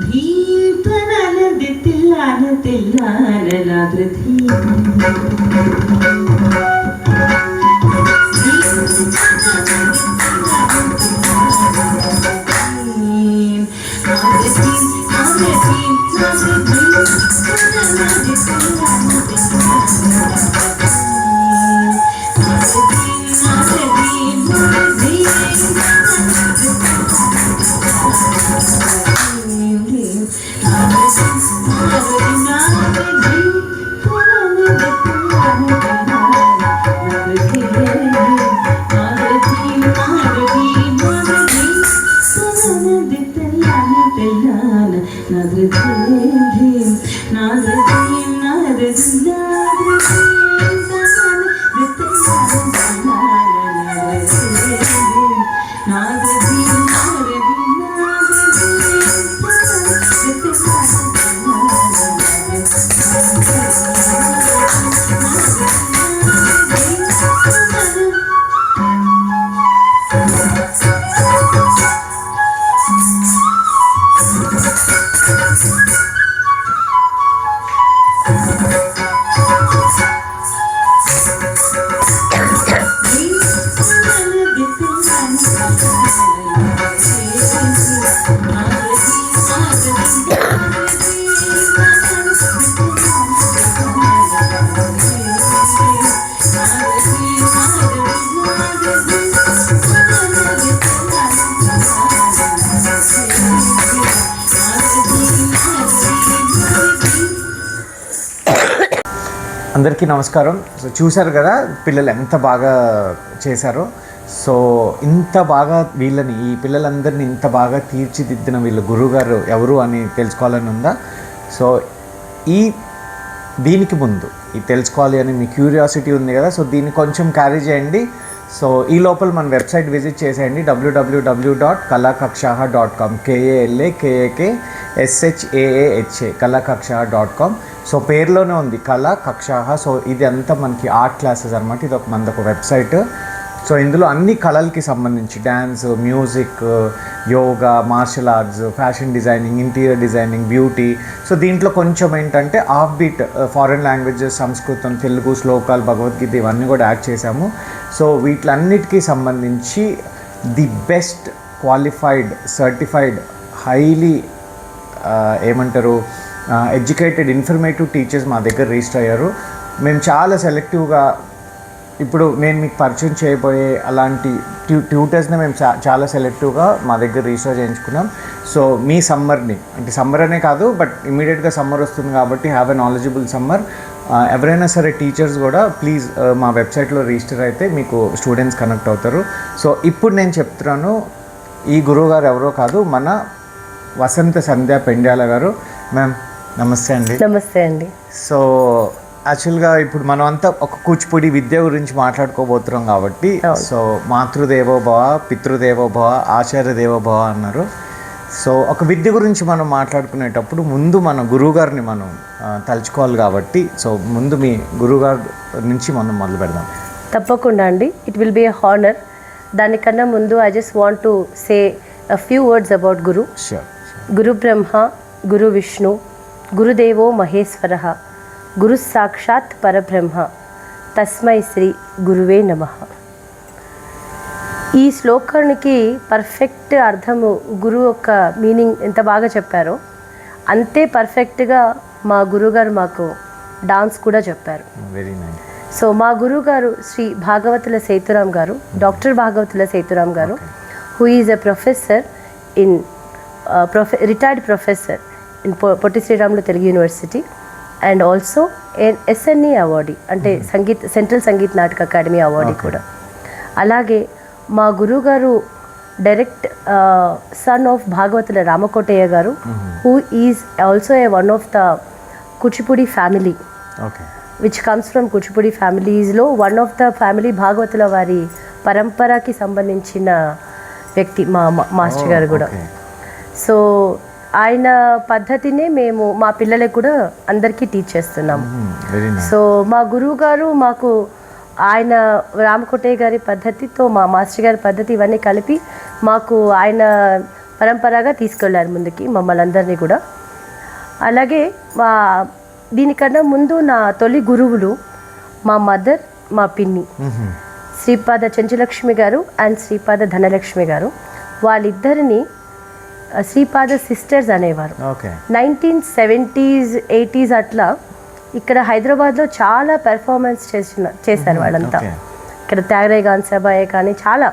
ధీపనది తిల్లాన తిల్లాన నాదృధీ అందరికీ నమస్కారం. సో చూశారు కదా పిల్లలు ఎంత బాగా చేశారో. సో ఇంత బాగా వీళ్ళని ఈ పిల్లలందరినీ ఇంత బాగా తీర్చిదిద్దిన వీళ్ళ గురువుగారు ఎవరు అని తెలుసుకోవాలని ఉందా? సో దీనికి ముందు ఇది తెలుసుకోవాలి అని మీ క్యూరియాసిటీ ఉంది కదా. సో దీన్ని కొంచెం క్యారీ చేయండి. సో ఈ లోపల మన వెబ్సైట్ విజిట్ చేసేయండి www.kalakakshaha.com KALAKAKSHAAHA kalakakshaha.com. సో పేరులోనే ఉంది కళా కక్షాహ. సో ఇది అంతా మనకి ఆర్ట్ క్లాసెస్ అనమాట. ఇది మనకు వెబ్సైట్. సో ఇందులో అన్ని కళలకి సంబంధించి dance, music, yoga, martial arts, fashion designing, interior designing, beauty. So దీంట్లో కొంచెం ఏంటంటే ఆఫ్ బీట్ ఫారెన్ లాంగ్వేజెస్, సంస్కృతం, తెలుగు, శ్లోకాలు, భగవద్గీత ఇవన్నీ కూడా యాడ్ చేశాము. సో వీటిలన్నిటికీ సంబంధించి the best qualified, certified, highly ఏమంటారు ఎడ్యుకేటెడ్, ఇన్ఫర్మేటివ్ టీచర్స్ మా దగ్గర రిజిస్టర్ అయ్యారు. మేము చాలా సెలెక్టివ్గా ఇప్పుడు నేను మీకు పరిచయం చేయబోయే అలాంటి ట్యూటర్స్ని మేము చాలా సెలెక్టివ్గా మా దగ్గర రిజిస్టర్ చేయించుకున్నాం. సో మీ సమ్మర్ని, అంటే సమ్మర్ అనే కాదు బట్ ఇమీడియట్గా సమ్మర్ వస్తుంది కాబట్టి హ్యావ్ ఎ నాలెడ్జబుల్ సమ్మర్. ఎవరైనా సరే టీచర్స్ కూడా ప్లీజ్ మా వెబ్సైట్లో రిజిస్టర్ అయితే మీకు స్టూడెంట్స్ కనెక్ట్ అవుతారు. సో ఇప్పుడు నేను చెప్తున్నాను, ఈ గురువు గారు ఎవరో కాదు, మన వసంత సంధ్య పెండ్యాల గారు. మ్యామ్ నమస్తే అండి. నమస్తే అండి. సో యాక్చువల్గా ఇప్పుడు మనం అంతా ఒక కూచిపూడి విద్య గురించి మాట్లాడుకోబోతున్నాం కాబట్టి, సో మాతృదేవోభవ, పితృదేవోభవ, ఆచార్య దేవోభవ అన్నారు. సో ఒక విద్య గురించి మనం మాట్లాడుకునేటప్పుడు ముందు మన గురువుగారిని మనం తలుచుకోవాలి కాబట్టి, సో ముందు మీ గురువుగారి నుంచి మనం మొదలు పెడదాం. తప్పకుండా అండి. It will be a honour. దానికన్నా ముందు I just want to say a few words about guru. గురు బ్రహ్మ, గురు విష్ణు, గురుదేవో మహేశ్వరః, గురు సాక్షాత్ పరబ్రహ్మ, తస్మై శ్రీ గురువే నమః. ఈ శ్లోకానికి పర్ఫెక్ట్ అర్థము గురువు యొక్క మీనింగ్ ఎంత బాగా చెప్పారో అంతే పర్ఫెక్ట్గా మా గురువుగారు మాకు డాన్స్ కూడా చెప్పారు. Very nice. సో మా గురువుగారు శ్రీ భాగవతుల సేతురాం గారు, డాక్టర్ భాగవతుల సేతురాం గారు, who is a professor in retired professor in Potti Sriramulu Telugu university and also SNE awardee, అంటే central Sangeet Natak academy awardee కూడా. అలాగే మా గురువుగారు direct son of Bhagavatula Ramakotaiah గారు, who is also one of the Kuchipudi family which comes from Kuchipudi ఫ్యామిలీస్లో one of the family. Bhagavatula వారి పరంపరకి సంబంధించిన వ్యక్తి మా మాస్టర్ గారు కూడా. సో ఆయన పద్ధతినే మేము మా పిల్లలకు కూడా అందరికీ టీచ్ చేస్తున్నాము. సో మా గురువు గారు మాకు ఆయన రామకోటయ్య గారి పద్ధతితో మా మాస్టర్ గారి పద్ధతి ఇవన్నీ కలిపి మాకు ఆయన పరంపరగా తీసుకెళ్లారు ముందుకి మమ్మల్ని అందరినీ కూడా. అలాగే దీనికన్నా ముందు నా తొలి గురువులు మా మదర్, మా పిన్ని, శ్రీపాద చెంచులక్ష్మి గారు అండ్ శ్రీపాద ధనలక్ష్మి గారు. వాళ్ళిద్దరిని శ్రీపాద సిస్టర్స్ అనేవారు. 1970s 80s అట్లా ఇక్కడ హైదరాబాద్లో చాలా పెర్ఫార్మెన్స్ చేశారు వాళ్ళంతా. ఇక్కడ త్యాగరాయ గాన సభయే కానీ చాలా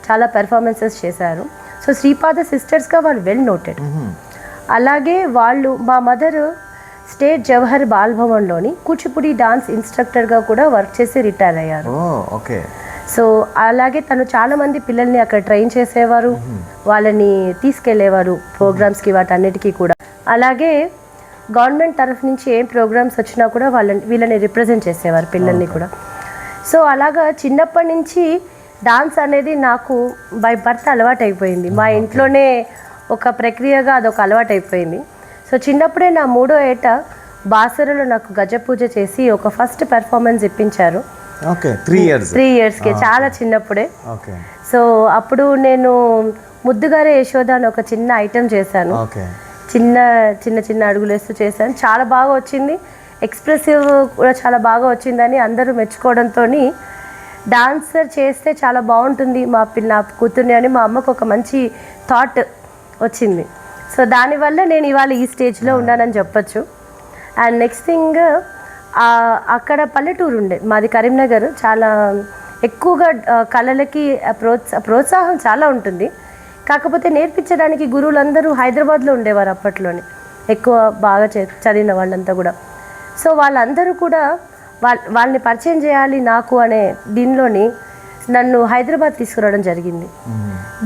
చాలా పెర్ఫార్మెన్సెస్ చేశారు. సో శ్రీపాద సిస్టర్స్గా వాళ్ళు వెల్ నోటెడ్. అలాగే వాళ్ళు మా మదరు స్టేట్ జవహర్ బాలభవన్లోని కూచిపూడి డాన్స్ ఇన్స్ట్రక్టర్గా కూడా వర్క్ చేసి రిటైర్ అయ్యారు. సో అలాగే తను చాలామంది పిల్లల్ని అక్కడ ట్రైన్ చేసేవారు, వాళ్ళని తీసుకెళ్లేవారు ప్రోగ్రామ్స్కి వాటన్నిటికీ కూడా. అలాగే గవర్నమెంట్ తరఫు నుంచి ఏం ప్రోగ్రామ్స్ వచ్చినా కూడా వీళ్ళని రిప్రజెంట్ చేసేవారు పిల్లల్ని కూడా. సో అలాగా చిన్నప్పటి నుంచి డాన్స్ అనేది నాకు బై బర్త్ అలవాటు అయిపోయింది. మా ఇంట్లోనే ఒక ప్రక్రియగా అదొక అలవాటు అయిపోయింది. సో చిన్నప్పుడే నా 3వ ఏట బాసరలో నాకు గజ పూజ చేసి ఒక ఫస్ట్ పెర్ఫార్మెన్స్ ఇప్పించారు. 3 yearsకి, చాలా చిన్నప్పుడే. సో అప్పుడు నేను ముద్దుగారే యశోద అని ఒక చిన్న ఐటెం చేశాను. చిన్న చిన్న చిన్న అడుగులు వేస్తూ చేశాను. చాలా బాగా వచ్చింది, ఎక్స్ప్రెసివ్ కూడా చాలా బాగా వచ్చిందని అందరూ మెచ్చుకోవడంతో డాన్సర్ చేస్తే చాలా బాగుంటుంది నా కూతుర్ని అని మా అమ్మకు ఒక మంచి థాట్ వచ్చింది. సో దానివల్ల నేను ఇవాళ ఈ స్టేజ్లో ఉన్నానని చెప్పచ్చు. అండ్ నెక్స్ట్ థింగ్, అక్కడ పల్లెటూరు ఉండే మాది కరీంనగర్. చాలా ఎక్కువగా కళలకి ప్రోత్సాహం చాలా ఉంటుంది. కాకపోతే నేర్పించడానికి గురువులందరూ హైదరాబాద్లో ఉండేవారు అప్పట్లోనే, ఎక్కువ బాగా చదివిన వాళ్ళంతా కూడా. సో వాళ్ళందరూ కూడా వాళ్ళని పరిచయం చేయాలి నాకు అనే దీనిలోని నన్ను హైదరాబాద్ తీసుకురావడం జరిగింది.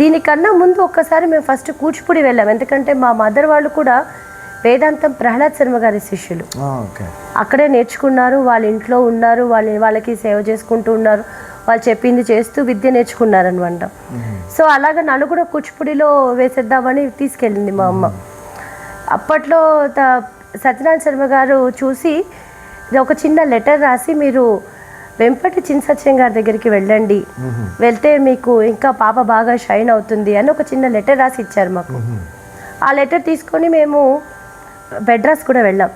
దీనికన్నా ముందు ఒక్కసారి మేము ఫస్ట్ కూచిపూడి వెళ్ళాం. ఎందుకంటే మా మదర్ వాళ్ళు కూడా వేదాంతం ప్రహ్లాద్ శర్మ గారి శిష్యులు. అక్కడే నేర్చుకున్నారు, వాళ్ళ ఇంట్లో ఉన్నారు, వాళ్ళకి సేవ చేసుకుంటూ ఉన్నారు, వాళ్ళు చెప్పింది చేస్తూ విద్య నేర్చుకున్నారనమాట. సో అలాగా నన్ను కూడా కూచిపూడిలో వేసేద్దామని తీసుకెళ్ళింది మా అమ్మ. అప్పట్లో సత్యనారాయణ శర్మ గారు చూసి ఒక చిన్న లెటర్ రాసి, మీరు వెంపటి చిన్సత్యం గారి దగ్గరికి వెళ్ళండి, వెళ్తే మీకు ఇంకా పాప బాగా షైన్ అవుతుంది అని ఒక చిన్న లెటర్ రాసి ఇచ్చారు మాకు. ఆ లెటర్ తీసుకొని మేము బెడ్రాస్ కూడా వెళ్ళాం.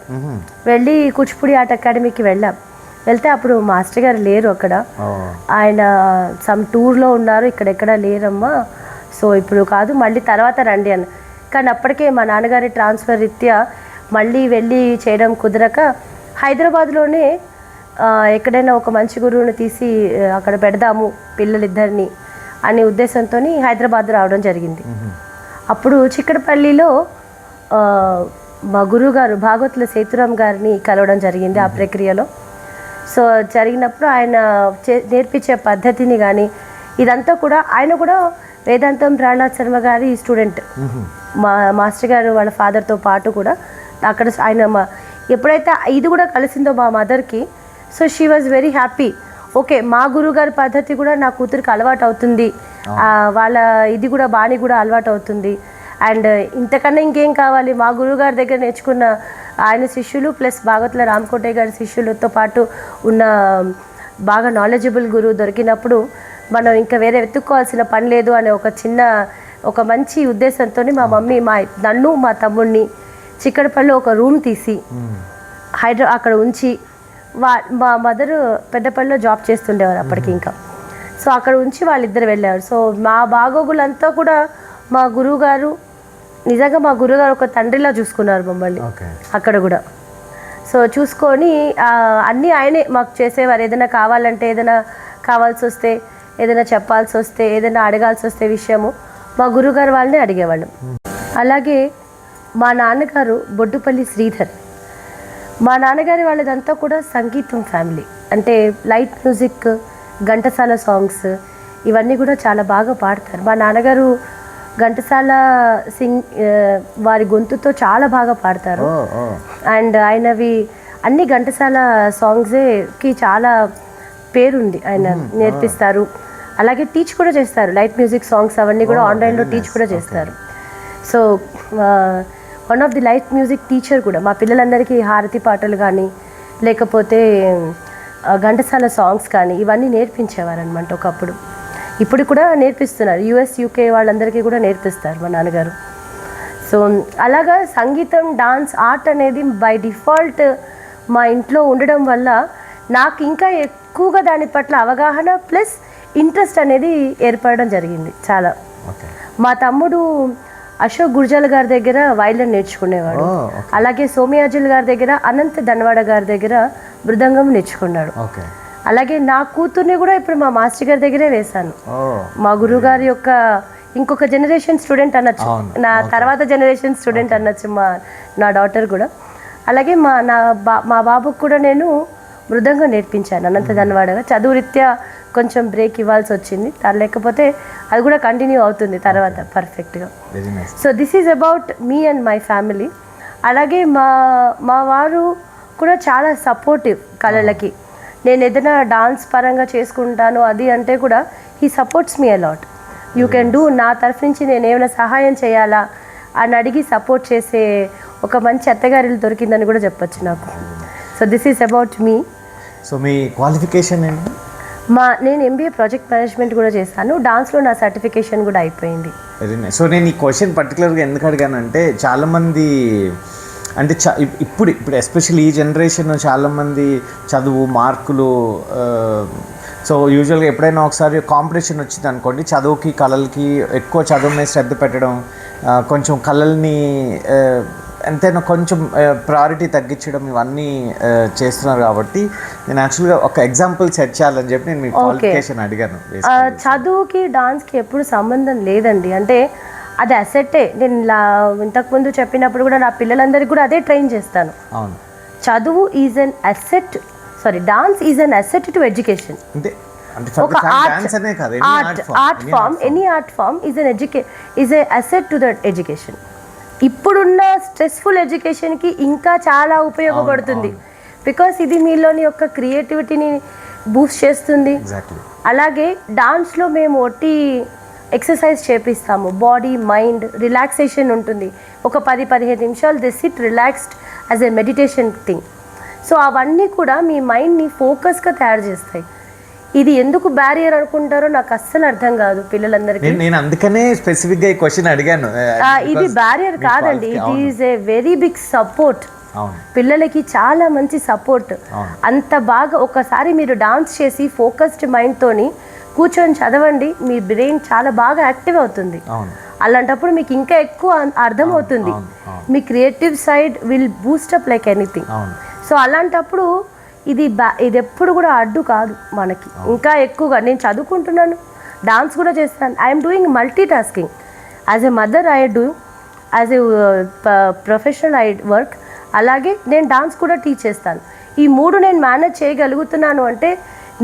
వెళ్ళి కూచిపూడి ఆర్ట్ అకాడమీకి వెళ్తే అప్పుడు మాస్టర్ గారు లేరు అక్కడ. ఆయన సమ్ టూర్లో ఉన్నారు, ఇక్కడెక్కడా లేరమ్మా, సో ఇప్పుడు కాదు, మళ్ళీ తర్వాత రండి అని. కానీ అప్పటికే మా నాన్నగారి ట్రాన్స్ఫర్ రీత్యా మళ్ళీ వెళ్ళి చేయడం కుదరక హైదరాబాద్లోనే ఎక్కడైనా ఒక మంచి గురువుని తీసి అక్కడ పెడదాము పిల్లలిద్దరిని అనే ఉద్దేశంతో హైదరాబాద్ రావడం జరిగింది. అప్పుడు చిక్కడపల్లిలో మా గురువుగారు భాగవతుల సేతురాం గారిని కలవడం జరిగింది ఆ ప్రక్రియలో. సో జరిగినప్పుడు ఆయన నేర్పించే పద్ధతిని కానీ ఇదంతా కూడా, ఆయన కూడా వేదాంతం ప్రహ్లాద్ శర్మ గారి స్టూడెంట్. మా మాస్టర్ గారు వాళ్ళ ఫాదర్తో పాటు కూడా అక్కడ ఆయన ఎప్పుడైతే ఇది కూడా కలిసిందో మా మదర్కి, so she was very happy. Okay, మా గురువుగారి పద్ధతి కూడా నా కూతురికి అలవాటు అవుతుంది, వాళ్ళ ఇది కూడా బాణి కూడా అలవాటు అవుతుంది. అండ్ ఇంతకన్నా ఇంకేం కావాలి, మా గురువుగారి దగ్గర నేర్చుకున్న ఆయన శిష్యులు ప్లస్ భాగవతుల రామకోటయ్య గారి శిష్యులతో పాటు ఉన్న బాగా నాలెడ్జబుల్ గురువు దొరికినప్పుడు మనం ఇంకా వేరే వెతుక్కోవాల్సిన పని లేదు అనే ఒక మంచి ఉద్దేశంతో మా మమ్మీ నన్ను మా తమ్ముడిని చిక్కడపల్లిలో ఒక రూమ్ తీసి అక్కడ ఉంచి, మా మదరు పెద్దపల్లిలో జాబ్ చేస్తుండేవారు అప్పటికి ఇంకా. సో అక్కడ ఉంచి వాళ్ళిద్దరు వెళ్ళారు. సో మా బాగోగులంతా కూడా మా గురువుగారు, నిజంగా మా గురువుగారు ఒక తండ్రిలా చూసుకున్నారు మమ్మల్ని అక్కడ కూడా. సో చూసుకొని అన్నీ ఆయనే మాకు చేసేవారు. ఏదైనా కావాలంటే, ఏదైనా కావాల్సి వస్తే, ఏదైనా చెప్పాల్సి వస్తే, ఏదైనా అడగాల్సి వస్తే విషయము మా గురువుగారు వాళ్ళని అడిగేవాళ్ళం. అలాగే మా నాన్నగారు బొడ్డుపల్లి శ్రీధర్. మా నాన్నగారి వాళ్ళదంతా కూడా సంగీతం ఫ్యామిలీ. అంటే లైట్ మ్యూజిక్, ఘంటసాల సాంగ్స్ ఇవన్నీ కూడా చాలా బాగా పాడతారు. మా నాన్నగారు ఘంటసాల వారి గొంతుతో చాలా బాగా పాడతారు. అండ్ ఆయనవి అన్ని ఘంటసాల సాంగ్స్కి చాలా పేరుంది, ఆయన నేర్పిస్తారు. అలాగే టీచ్ కూడా చేస్తారు, లైట్ మ్యూజిక్ సాంగ్స్ అవన్నీ కూడా ఆన్లైన్లో టీచ్ కూడా చేస్తారు. So one of the light music teacher కూడా మా పిల్లలందరికీ హారతి పాటలు కానీ లేకపోతే ఘంటసాల సాంగ్స్ కానీ ఇవన్నీ నేర్పించేవారు అనమాట ఒకప్పుడు. ఇప్పుడు కూడా నేర్పిస్తున్నారు, యుఎస్ యూకే వాళ్ళందరికీ కూడా నేర్పిస్తారు మా నాన్నగారు. సో అలాగా సంగీతం, డాన్స్, ఆర్ట్ అనేది బై డిఫాల్ట్ మా ఇంట్లో ఉండడం వల్ల నాకు ఇంకా ఎక్కువగా దాని పట్ల అవగాహన ప్లస్ ఇంట్రెస్ట్ అనేది ఏర్పడడం జరిగింది చాలా. మా తమ్ముడు అశోక్ గుర్జాల గారి దగ్గర వైలిన్ నేర్చుకునేవాడు. అలాగే సోమయాజుల్ గారి దగ్గర, అనంత్ ధన్వాడ గారి దగ్గర మృదంగం నేర్చుకున్నాడు. అలాగే నా కూతుర్ని కూడా ఇప్పుడు మా మాస్టర్ గారి దగ్గరే వేశాను. మా గురువు గారి యొక్క ఇంకొక జనరేషన్ స్టూడెంట్ అనొచ్చు, నా తర్వాత జనరేషన్ స్టూడెంట్ అనొచ్చు నా డాటర్ కూడా. అలాగే మా బాబుకు కూడా నేను మృదంగం నేర్పించాను అనంత ధన్వాడగా. చదువు రీత్యా కొంచెం బ్రేక్ ఇవ్వాల్సి వచ్చింది, లేకపోతే అది కూడా కంటిన్యూ అవుతుంది తర్వాత పర్ఫెక్ట్గా. So this is about me and my family. అలాగే మా వారు కూడా చాలా సపోర్టివ్ కళలకి. నేను ఏదైనా డాన్స్ పరంగా చేసుకుంటాను అది అంటే కూడా he supports me a lot. You can do, నా తరఫు నుంచి నేను ఏమైనా సహాయం చేయాలా అని అడిగి సపోర్ట్ చేసే ఒక మంచి అత్తగారిలు దొరికిందని కూడా చెప్పొచ్చు నాకు. So this is about me. So me qualification ఏంటి? నేను ఎంబీఏ ప్రాజెక్ట్ మేనేజ్మెంట్ కూడా చేశాను. డాన్స్లో నా సర్టిఫికేషన్ కూడా అయిపోయింది. Very nice. సో నేను ఈ క్వశ్చన్ పర్టికులర్గా ఎందుకు అడిగానంటే చాలామంది అంటే ఇప్పుడు ఎస్పెషల్లీ ఈ జనరేషన్ చాలామంది చదువు, మార్కులు, సో యూజువల్గా ఎప్పుడైనా ఒకసారి కాంపిటీషన్ వచ్చింది అనుకోండి, చదువుకి కళలకి ఎక్కువ చదువు మీద శ్రద్ధ పెట్టడం, కొంచెం కళల్ని ఎంతైనా కొంచెం ప్రయారిటీ తగ్గించడం ఇవన్నీ చేస్తున్నారు. కాబట్టి నేను యాక్చువల్గా ఒక ఎగ్జాంపుల్ సెట్ చేయాలని చెప్పి నేను మీ క్వాలిఫికేషన్ అడిగాను. చదువుకి డాన్స్కి ఎప్పుడు సంబంధం లేదండి, అంటే అది అసెట్టే. నేను ఇంతకుముందు చెప్పినప్పుడు కూడా నా పిల్లలందరికీ కూడా అదే ట్రైన్ చేస్తాను. అవును, చదువు is an asset, dance is an asset to education. ఒక art form, any art form is a asset to that education. ఇప్పుడున్న స్ట్రెస్ఫుల్ ఎడ్యుకేషన్కి ఇంకా చాలా ఉపయోగపడుతుంది, బికాస్ ఇది మీలోని యొక్క క్రియేటివిటీని బూస్ట్ చేస్తుంది. అలాగే డాన్స్లో మేము ఒట్టి ఎక్సర్సైజ్ చేపిస్తాము, బాడీ మైండ్ రిలాక్సేషన్ ఉంటుంది. ఒక 10-15 నిమిషాలు the SIT relaxed as a meditation thing. So అవన్నీ కూడా మీ మైండ్ని ఫోకస్గా తయారు చేస్తాయి. ఇది ఎందుకు బ్యారియర్ అనుకుంటారో నాకు అస్సలు అర్థం కాదు పిల్లలందరికీ. నేను అందుకనే స్పెసిఫిక్గా ఈ క్వశ్చన్ అడిగాను. ఇది బ్యారియర్ కాదండి, it is a very big support. పిల్లలకి చాలా మంచి సపోర్ట్. అంత బాగా ఒకసారి మీరు డాన్స్ చేసి ఫోకస్డ్ మైండ్తోని కూర్చొని చదవండి, మీ బ్రెయిన్ చాలా బాగా యాక్టివ్ అవుతుంది. అలాంటప్పుడు మీకు ఇంకా ఎక్కువ అర్థమవుతుంది, మీ creative side will boost up like anything. So అలాంటప్పుడు ఇది ఎప్పుడు కూడా అడ్డు కాదు మనకి. ఇంకా ఎక్కువగా నేను చదువుకుంటున్నాను, డాన్స్ కూడా చేస్తాను. I'm doing multi tasking. As a mother I do, as a professional I work. అలాగే నేను డాన్స్ కూడా టీచ్ చేస్తాను. ఈ 3 నేను మేనేజ్ చేయగలుగుతున్నాను అంటే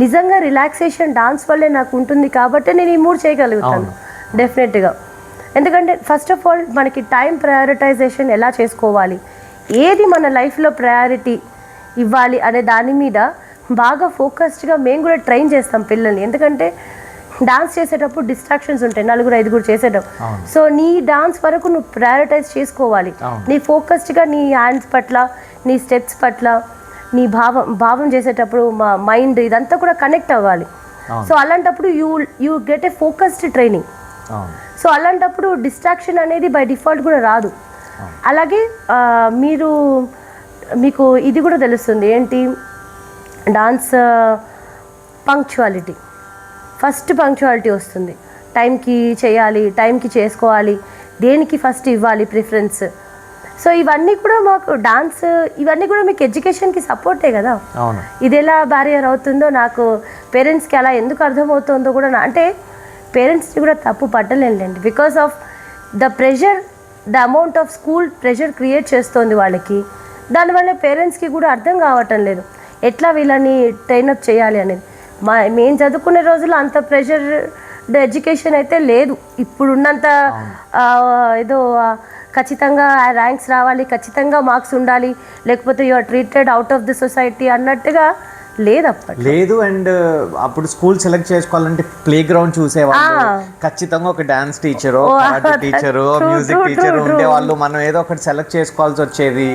నిజంగా రిలాక్సేషన్ డాన్స్ వల్లే నాకు ఉంటుంది. కాబట్టి నేను ఈ 3 చేయగలుగుతాను డెఫినెట్గా. ఎందుకంటే ఫస్ట్ ఆఫ్ ఆల్ మనకి టైం ప్రయారిటైజేషన్ ఎలా చేసుకోవాలి, ఏది మన లైఫ్లో ప్రయారిటీ ఇవ్వాలి అనే దాని మీద బాగా ఫోకస్డ్గా మేము కూడా ట్రైన్ చేస్తాం పిల్లల్ని. ఎందుకంటే డాన్స్ చేసేటప్పుడు డిస్ట్రాక్షన్స్ ఉంటాయి, 4-5 చేసేటప్పుడు. సో నీ డాన్స్ వరకు నువ్వు ప్రయారిటైజ్ చేసుకోవాలి. నీ ఫోకస్డ్గా నీ హ్యాండ్స్ పట్ల, నీ స్టెప్స్ పట్ల, నీ భావం చేసేటప్పుడు మా మైండ్ ఇదంతా కూడా కనెక్ట్ అవ్వాలి. సో అలాంటప్పుడు you get a focused training. So అలాంటప్పుడు డిస్ట్రాక్షన్ అనేది బై డిఫాల్ట్ కూడా రాదు. అలాగే మీకు ఇది కూడా తెలుస్తుంది ఏంటి, డాన్స్ పంక్చువాలిటీ. ఫస్ట్ పంక్చువాలిటీ వస్తుంది, టైంకి చేయాలి, టైంకి చేసుకోవాలి, దేనికి ఫస్ట్ ఇవ్వాలి ప్రిఫరెన్స్. సో ఇవన్నీ కూడా మాకు డాన్స్, ఇవన్నీ కూడా మీకు ఎడ్యుకేషన్కి సపోర్టే కదా. ఇది ఎలా బ్యారియర్ అవుతుందో నాకు పేరెంట్స్కి అలా ఎందుకు అర్థమవుతుందో కూడా అంటే పేరెంట్స్ని కూడా తప్పు పట్టలేండి. Because of the pressure, the amount of school pressure create చేస్తుంది వాళ్ళకి. దానివల్ల పేరెంట్స్కి కూడా అర్థం కావటం లేదు ఎట్లా వీళ్ళని ట్రైనప్ చేయాలి అనేది. మేము చదువుకునే రోజుల్లో అంత ప్రెషర్ ఎడ్యుకేషన్ అయితే లేదు. ఇప్పుడున్నంత ఏదో ఖచ్చితంగా ర్యాంక్స్ రావాలి, ఖచ్చితంగా మార్క్స్ ఉండాలి, లేకపోతే you are treated out of the society అన్నట్టుగా లేదు అప్పట్లో. లేదు. అండ్ అప్పుడు స్కూల్ సెలెక్ట్ చేసుకోవాలంటే ప్లే గ్రౌండ్ చూసేవాళ్ళు, ఖచ్చితంగా ఒక dance teacher, karate teacher, music teacher ఉండేవాళ్ళు. మనం ఏదో ఒకటి సెలెక్ట్ చేసుకోవాల్సి వచ్చేది.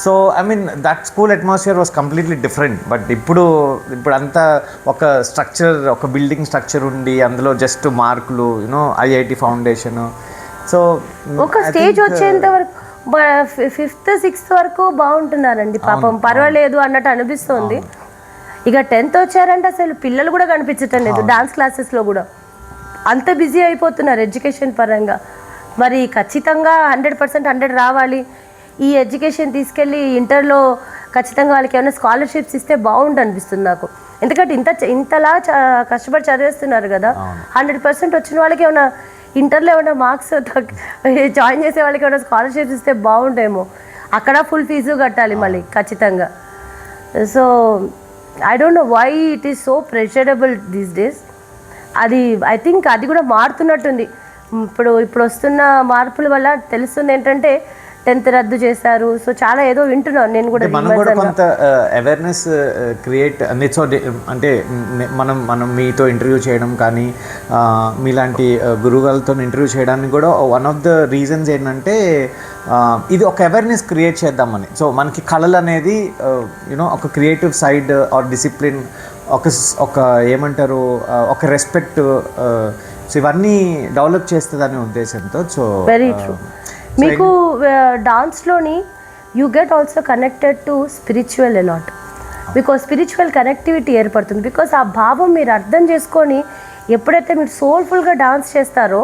So I mean that school atmosphere was completely different. But ఇప్పుడు అంతా ఒక స్ట్రక్చర్, ఒక బిల్డింగ్ స్ట్రక్చర్ ఉండి అందులో జస్ట్ మార్కులు, యూనో ఐఐటి ఫౌండేషన్. సో ఒక స్టేజ్ వచ్చేంత వరకు 5th 6th వరకు బాగుంటున్నారండి పాపం, పర్వాలేదు అన్నట్టు అనిపిస్తుంది. ఇక 10th వచ్చారంటే అసలు పిల్లలు కూడా కనిపించటం లేదు. డాన్స్ క్లాసెస్లో కూడా అంత బిజీ అయిపోతున్నారు ఎడ్యుకేషన్ పరంగా. మరి ఖచ్చితంగా 100% 100 రావాలి. ఈ ఎడ్యుకేషన్ తీసుకెళ్ళి ఇంటర్లో ఖచ్చితంగా వాళ్ళకి ఏమైనా స్కాలర్షిప్స్ ఇస్తే బాగుండు అనిపిస్తుంది నాకు. ఎందుకంటే ఇంతలా కష్టపడి చదివేస్తున్నారు కదా, 100% వచ్చిన వాళ్ళకి ఏమైనా ఇంటర్లో ఏమైనా మార్క్స్ జాయిన్ చేసే వాళ్ళకి ఏమైనా స్కాలర్షిప్స్ ఇస్తే బాగుండేమో. అక్కడ ఫుల్ ఫీజు కట్టాలి మళ్ళీ ఖచ్చితంగా. So I don't know why it is so pressurable these days. అది ఐ థింక్ అది కూడా మారుతున్నట్టుంది. ఇప్పుడు వస్తున్న మార్పుల వల్ల తెలుస్తుంది ఏంటంటే 10th రద్దు చేశారు. సో చాలా ఏదో వింటున్నాను నేను కూడా. మనం కూడా కొంత అవేర్నెస్ క్రియేట్ అంటే మనం మీతో ఇంటర్వ్యూ చేయడం కానీ మీలాంటి గురువులతో ఇంటర్వ్యూ చేయడానికి కూడా వన్ ఆఫ్ ద రీజన్స్ ఏంటంటే ఇది ఒక అవేర్నెస్ క్రియేట్ చేద్దామని. సో మనకి కళలు అనేది యూనో ఒక క్రియేటివ్ సైడ్ ఆర్ డిసిప్లిన్, ఒక ఏమంటారు, ఒక రెస్పెక్ట్, సో ఇవన్నీ డెవలప్ చేస్తుందనే ఉద్దేశంతో. So very true. మీకు డాన్స్లోని you get also connected to spiritual a lot. Because spiritual connectivity ఏర్పడుతుంది. బికాస్ ఆ భావం మీరు అర్థం చేసుకొని ఎప్పుడైతే మీరు సోల్ఫుల్గా డాన్స్ చేస్తారో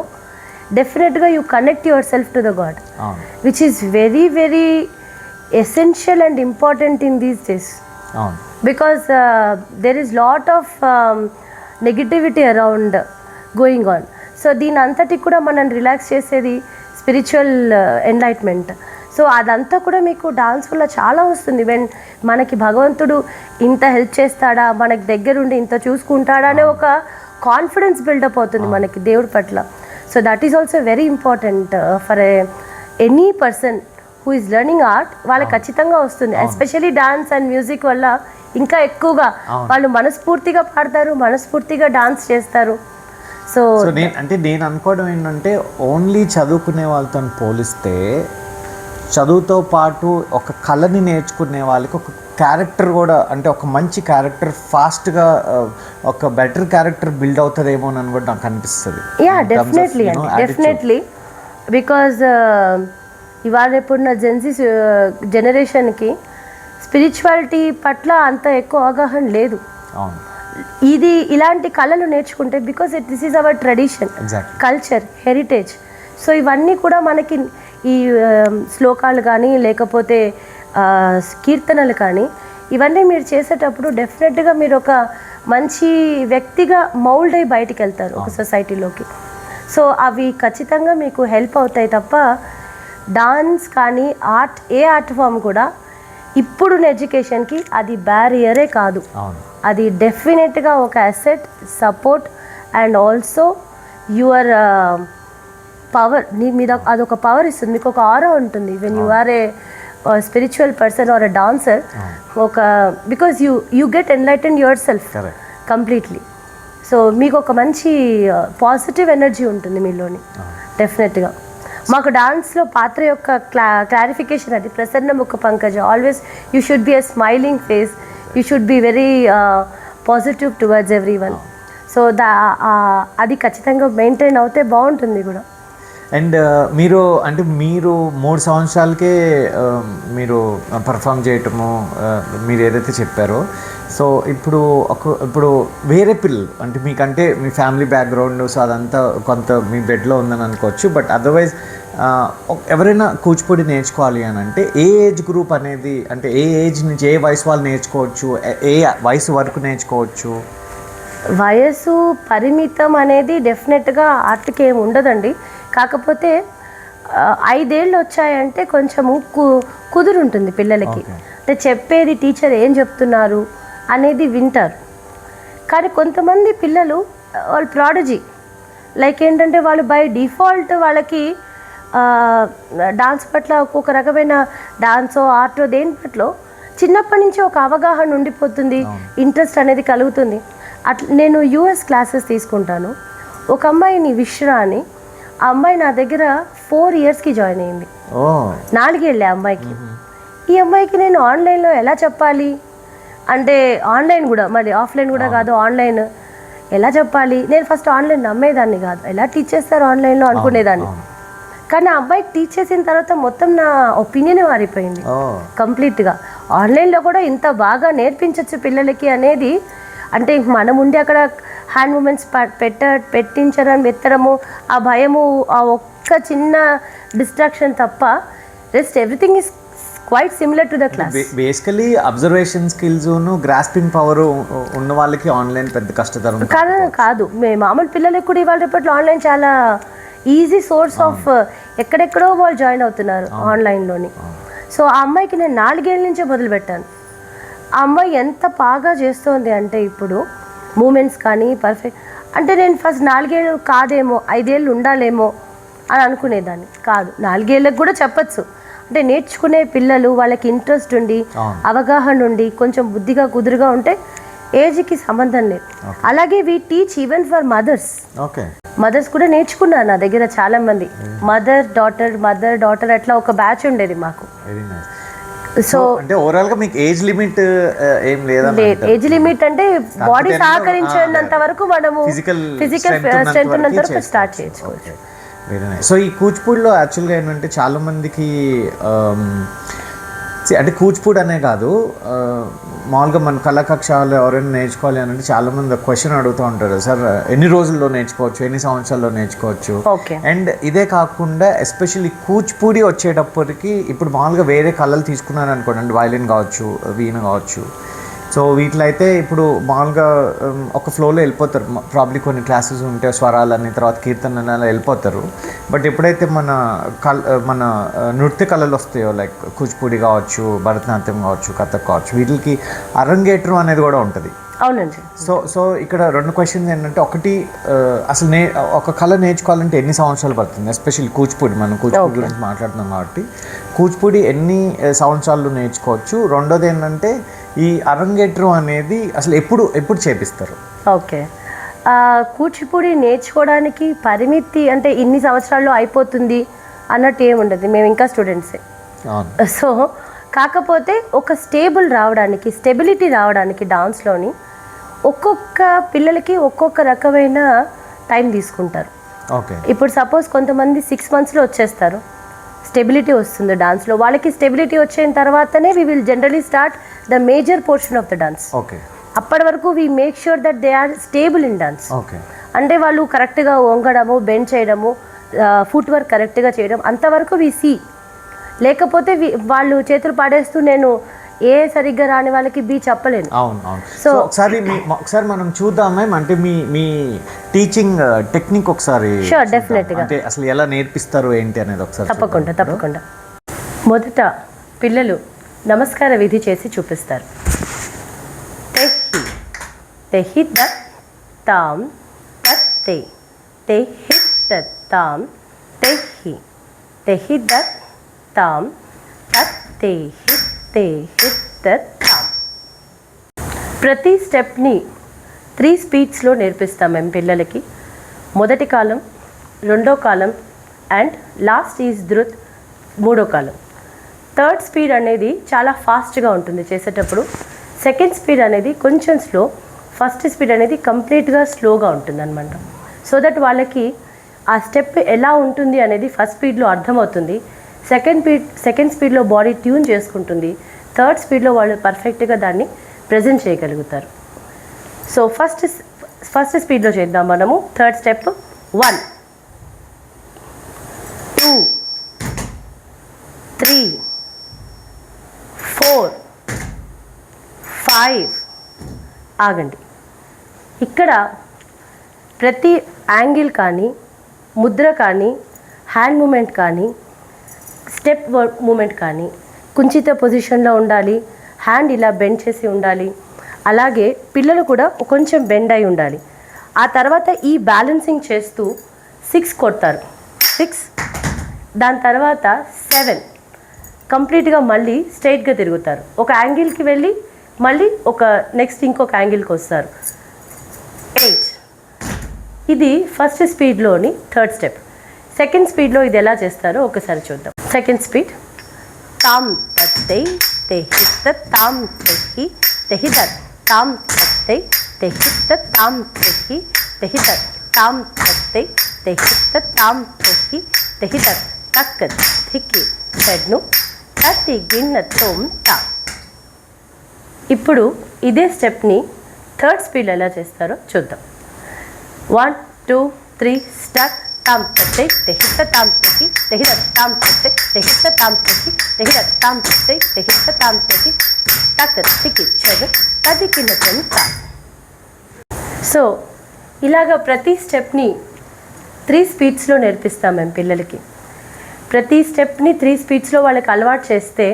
డెఫినెట్గా you connect your self to the God, which is very very essential and important in these days. Because there is lot of negativity around going on. So దీని అంతటికి కూడా మనం రిలాక్స్ చేసేది స్పిరిచువల్ ఎన్లైట్మెంట్. సో అదంతా కూడా మీకు dance వల్ల చాలా వస్తుంది. వెన్ మనకి భగవంతుడు ఇంత హెల్ప్ చేస్తాడా, మనకి దగ్గరుండి ఇంత చూసుకుంటాడా అనే ఒక కాన్ఫిడెన్స్ బిల్డప్ అవుతుంది మనకి దేవుడి పట్ల. So that is also very important for any person who is learning art. వాళ్ళకి ఖచ్చితంగా వస్తుంది. ఎస్పెషలీ డాన్స్ అండ్ మ్యూజిక్ వల్ల ఇంకా ఎక్కువగా వాళ్ళు మనస్ఫూర్తిగా పాడతారు, మనస్ఫూర్తిగా డాన్స్ చేస్తారు. సో నేను అనుకోవడం ఏంటంటే ఓన్లీ చదువుకునే వాళ్ళతో పోలిస్తే చదువుతో పాటు ఒక కళని నేర్చుకునే వాళ్ళకి ఒక క్యారెక్టర్ కూడా, అంటే ఒక మంచి క్యారెక్టర్ ఫాస్ట్గా ఒక బెటర్ క్యారెక్టర్ బిల్డ్ అవుతుందేమో అని కూడా నాకు అనిపిస్తుంది. యా డెఫినెట్లీ అండి, డెఫినెట్లీ. బికాజ్ ఇవాళ ఇప్పుడున్న జనరేషన్కి స్పిరిచువాలిటీ పట్ల అంత ఎక్కువ అవగాహన లేదు. అవును, ఇది ఇలాంటి కళలు నేర్చుకుంటే because this is our tradition, culture, heritage. So ఇవన్నీ కూడా మనకి ఈ శ్లోకాలు కానీ లేకపోతే కీర్తనలు కానీ ఇవన్నీ మీరు చేసేటప్పుడు డెఫినెట్గా మీరు ఒక మంచి వ్యక్తిగా మౌల్డ్ అయి బయటికి వెళ్తారు ఒక సొసైటీలోకి. సో అవి ఖచ్చితంగా మీకు హెల్ప్ అవుతాయి తప్ప డాన్స్ కానీ ఆర్ట్, ఏ ఆర్ట్ ఫామ్ కూడా ఇప్పుడున్న ఎడ్యుకేషన్కి అది బ్యారియరే కాదు. అది డెఫినెట్గా ఒక asset, support and also your power. మీద అదొక పవర్ ఇస్తుంది, మీకు ఒక ఆరా ఉంటుంది when you are a spiritual person or a dancer. ఒక because you get enlighten yourself completely. So మీకు ఒక మంచి పాజిటివ్ ఎనర్జీ ఉంటుంది మీలోని డెఫినెట్గా. మాకు డాన్స్లో పాత్ర యొక్క క్లారిఫికేషన్ అది ప్రసన్న ముఖ పంకజ. Always you should be a smiling face, you should be very positive towards every one. So అది ఖచ్చితంగా మెయింటైన్ అవుతే బాగుంటుంది కూడా. అండ్ మీరు 3 సంవత్సరాలకే మీరు పర్ఫామ్ చేయటము మీరు ఏదైతే చెప్పారో, సో ఇప్పుడు వేరే పిల్లలు అంటే మీకంటే మీ ఫ్యామిలీ బ్యాక్గ్రౌండ్, సో అదంతా కొంత మీ బెడ్లో ఉందని అనుకోవచ్చు. బట్ అదర్వైజ్ ఎవరైనా కూచిపూడి నేర్చుకోవాలి అని అంటే ఏ ఏజ్ గ్రూప్ అనేది, అంటే ఏ ఏజ్ నుంచి ఏ వయసు వాళ్ళు నేర్చుకోవచ్చు, ఏ వయసు వరకు నేర్చుకోవచ్చు? వయసు పరిమితం అనేది డెఫినెట్గా ఆర్ట్కి ఏమి ఉండదండి. కాకపోతే 5 ఏళ్ళు వచ్చాయంటే కొంచెము కుదురుంటుంది పిల్లలకి. అంటే చెప్పేది టీచర్ ఏం చెప్తున్నారు అనేది వింటారు. కానీ కొంతమంది పిల్లలు వాళ్ళు ప్రాడజీ, లైక్ ఏంటంటే వాళ్ళు బై డిఫాల్ట్ వాళ్ళకి డాన్స్ పట్ల ఒక్కొక్క రకమైన డాన్సో ఆర్టో దేని పట్ల చిన్నప్పటి నుంచి ఒక అవగాహన ఉండిపోతుంది, ఇంట్రెస్ట్ అనేది కలుగుతుంది. అట్లా నేను యూఎస్ క్లాసెస్ తీసుకుంటాను. ఒక అమ్మాయిని విశ్రా అని, ఆ అమ్మాయి నా దగ్గర 4 ఇయర్స్కి జాయిన్ అయింది. 4 ఏళ్ళే అమ్మాయికి. ఈ అమ్మాయికి నేను ఆన్లైన్లో ఎలా చెప్పాలి అంటే ఆన్లైన్ కూడా మరి ఆఫ్లైన్ కూడా కాదు ఆన్లైన్ ఎలా చెప్పాలి. నేను ఫస్ట్ ఆన్లైన్ నమ్మేదాన్ని కాదు, ఎలా టీచ్ చేస్తారు ఆన్లైన్లో అనుకునేదాన్ని. కానీ ఆ అబ్బాయికి టీచ్ చేసిన తర్వాత మొత్తం నా ఒపీనియన్ మారిపోయింది కంప్లీట్గా. ఆన్లైన్లో కూడా ఇంత బాగా నేర్పించవచ్చు పిల్లలకి అనేది, అంటే మనం ఉండి అక్కడ హ్యాండ్ మూమెంట్స్ పెట్టించడం ఎత్తడము, ఆ భయము, ఆ ఒక్క చిన్న డిస్ట్రాక్షన్ తప్ప rest everything is quite similar to the class. Basically observation skills grasping power ఉన్న వాళ్ళకి ఆన్లైన్ పెద్ద కష్టతరం కాదు. మామూలు పిల్లలకి కూడా ఇవాళ రేపట్లో ఆన్లైన్ చాలా ఈజీ సోర్స్ ఆఫ్, ఎక్కడెక్కడో వాళ్ళు జాయిన్ అవుతున్నారు ఆన్లైన్లోని. సో ఆ అమ్మాయికి నేను 4 ఏళ్ళ నుంచే మొదలుపెట్టాను. ఆ అమ్మాయి ఎంత బాగా చేస్తోంది అంటే ఇప్పుడు మూమెంట్స్ కానీ పర్ఫెక్ట్. అంటే నేను ఫస్ట్ 4 ఏళ్ళు కాదేమో 5 ఏళ్ళు ఉండాలేమో అని అనుకునేదాన్ని. కాదు, 4 ఏళ్ళకి కూడా చెప్పచ్చు. అంటే నేర్చుకునే పిల్లలు వాళ్ళకి ఇంట్రెస్ట్ ఉండి అవగాహన ఉండి కొంచెం బుద్ధిగా కుదురుగా ఉంటే ఏజ్కి సంబంధం లేదు. అలాగే we teach even for mothers కూడా నేర్చుకున్నారు నా దగ్గర చాలా మంది. మదర్ డాటర్ అట్లా ఒక బ్యాచ్ ఉండేది మాకు. సో అంటే ఓవరాల్ గా మీకు ఏజ్ లిమిట్ ఏం లేదా? ఏజ్ లిమిట్ అంటే బాడీ సహకరించినంత వరకు మనము ఫిజికల్ స్ట్రెంత్ ఉన్నంత వరకు స్టార్ట్ చేసుకోవచ్చు. Very nice. సో ఈ కూచిపూడిలో యాక్చువల్గా ఏంటంటే చాలామందికి అంటే కూచిపూడి అనే కాదు, మామూలుగా మన కళాకక్షలు ఎవరైనా నేర్చుకోవాలి అని అంటే చాలామంది ఒక క్వశ్చన్ అడుగుతూ ఉంటారు, సార్ ఎన్ని రోజుల్లో నేర్చుకోవచ్చు, ఎన్ని సంవత్సరాల్లో నేర్చుకోవచ్చు. అండ్ ఇదే కాకుండా ఎస్పెషల్లీ కూచిపూడి వచ్చేటప్పటికి ఇప్పుడు మామూలుగా వేరే కళలు తీసుకున్నాను అనుకోండి, అంటే వయలిన్ కావచ్చు, వీణ కావచ్చు. సో వీటిలో అయితే ఇప్పుడు మామూలుగా ఒక ఫ్లోలో వెళ్ళిపోతారు, ప్రాబ్లీ కొన్ని క్లాసెస్ ఉంటే స్వరాలని తర్వాత కీర్తనలు అలా వెళ్ళిపోతారు. బట్ ఎప్పుడైతే మన నృత్య కళలు వస్తాయో లైక్ కూచిపూడి కావచ్చు, భరతనాట్యం కావచ్చు, కథక్ కావచ్చు, వీటికి అరంగేట్రం అనేది కూడా ఉంటుంది. అవునండి. సో ఇక్కడ 2 క్వశ్చన్స్ ఏంటంటే, ఒకటి అసలు ఒక కళ నేర్చుకోవాలంటే ఎన్ని సంవత్సరాలు పడుతుంది? ఎస్పెషల్లీ కూచిపూడి, మనం కూచిపూడి గురించి మాట్లాడుతున్నాం కాబట్టి కూచిపూడి ఎన్ని సంవత్సరాలు నేర్చుకోవచ్చు? రెండోది ఏంటంటే ఈ అరంగేట్రం అనేది అసలు ఎప్పుడు చేపిస్తారు? ఓకే, కూచిపూడి నేర్చుకోవడానికి పరిమితి అంటే ఇన్ని సంవత్సరాల్లో అయిపోతుంది అన్నట్టు ఏముండదు, మేము ఇంకా స్టూడెంట్సే. సో కాకపోతే ఒక స్టెబిలిటీ రావడానికి డాన్స్లోని ఒక్కొక్క పిల్లలకి ఒక్కొక్క రకమైన టైం తీసుకుంటారు. ఓకే, ఇప్పుడు సపోజ్ కొంతమంది 6 monthsలో వచ్చేస్తారు, స్టెబిలిటీ వస్తుంది డాన్స్లో. వాళ్ళకి స్టెబిలిటీ వచ్చిన తర్వాతనే we will generally start the major portion of the dance. Okay, అప్పటి వరకు we make sure that they are stable in dance. Okay, అంటే వాళ్ళు కరెక్ట్గా వంగడము, బెండ్ చేయడము, ఫుట్ వర్క్ కరెక్ట్గా చేయడం, అంతవరకు వీ సీ. లేకపోతే వాళ్ళు చేతులు పాడేస్తూ నేను సరిగ్గా రాని వాళ్ళకి చెప్పలేను. సో ఒకసారి మనం చూద్దామే, అంటే మీ టీచింగ్ టెక్నిక్ ఒకసారి. షూర్, డెఫినెట్గా. అంటే అసలు ఎలా నేర్పిస్తారు ఏంటి అనేది ఒకసారి. తప్పకుండా. మొదట పిల్లలు నమస్కార విధి చేసి చూపిస్తారు. తెహి దత్ తాం తత్ తే, తెహి దత్ తాం తెహి, తెహి దత్ తాం తత్ తెహి, తెహి దత్ తాం. ప్రతి స్టెప్ని 3 స్పీడ్స్లో నేర్పిస్తాం మేము పిల్లలకి. మొదటి కాలం, రెండో కాలం అండ్ లాస్ట్ ఈజ్ ధృత్, మూడో కాలం. థర్డ్ స్పీడ్ అనేది చాలా ఫాస్ట్గా ఉంటుంది చేసేటప్పుడు. సెకండ్ స్పీడ్ అనేది కొంచెం స్లో. ఫస్ట్ స్పీడ్ అనేది కంప్లీట్గా స్లోగా ఉంటుంది అనమాట. సో దట్ వాళ్ళకి ఆ స్టెప్ ఎలా ఉంటుంది అనేది ఫస్ట్ స్పీడ్లో అర్థమవుతుంది. సెకండ్ స్పీడ్లో బాడీ ట్యూన్ చేసుకుంటుంది. థర్డ్ స్పీడ్లో వాళ్ళు పర్ఫెక్ట్గా దాన్ని ప్రజెంట్ చేయగలుగుతారు. సో ఫస్ట్ స్పీడ్లో చేద్దాం మనము. Third step 1 2 3 4 5. ఆగండి. ఇక్కడ ప్రతి యాంగిల్ కానీ, ముద్ర కానీ, హ్యాండ్ మూమెంట్ కానీ, స్టెప్ మూమెంట్ కానీ కుంచిత పొజిషన్లో ఉండాలి. హ్యాండ్ ఇలా బెండ్ చేసి ఉండాలి. అలాగే పిల్లలు కూడా కొంచెం బెండ్ అయి ఉండాలి. ఆ తర్వాత ఈ బ్యాలెన్సింగ్ చేస్తూ 6 కొడతారు. 6, దాని తర్వాత 7 కంప్లీట్గా మళ్ళీ స్ట్రైట్గా తిరుగుతారు. ఒక యాంగిల్కి వెళ్ళి మళ్ళీ నెక్స్ట్ ఇంకొక యాంగిల్కి వస్తారు. 8. ఇది ఫస్ట్ స్పీడ్లోని థర్డ్ స్టెప్. సెకండ్ స్పీడ్లో ఇది ఎలా చేస్తారో ఒకసారి చూద్దాం. సెకండ్ స్పీడ్ తాం తత్తై తెహిత తాం తెహి తెహిత తాం తత్తై తెహిత తాం తెహి తెహిత తాం తత్తై తెహిత తాం తెహి తెహిత తక్క ధిక్కి చెడ్ను తత్తి గిన్న తోం తా. ఇప్పుడు ఇదే స్టెప్ని థర్డ్ స్పీడ్ ఎలా చేస్తారో చూద్దాం. 1 2 3 స్టార్ట్. తాం తత్తై తెహిత తాం తెహి తెహిత తాం తత్తై తెహిత తాం తెహి తెహిత తాం తత్తై తెహిత తాం తెహి తక్క ధిక్కి చెడ్ను తత్తి గిన్న తోం తా. సో ఇలాగ ప్రతి స్టెప్ని 3 స్పీడ్స్లో నేర్పిస్తాం మేము పిల్లలకి. ప్రతి స్టెప్ని 3 స్పీడ్స్లో వాళ్ళకి అలవాటు చేస్తే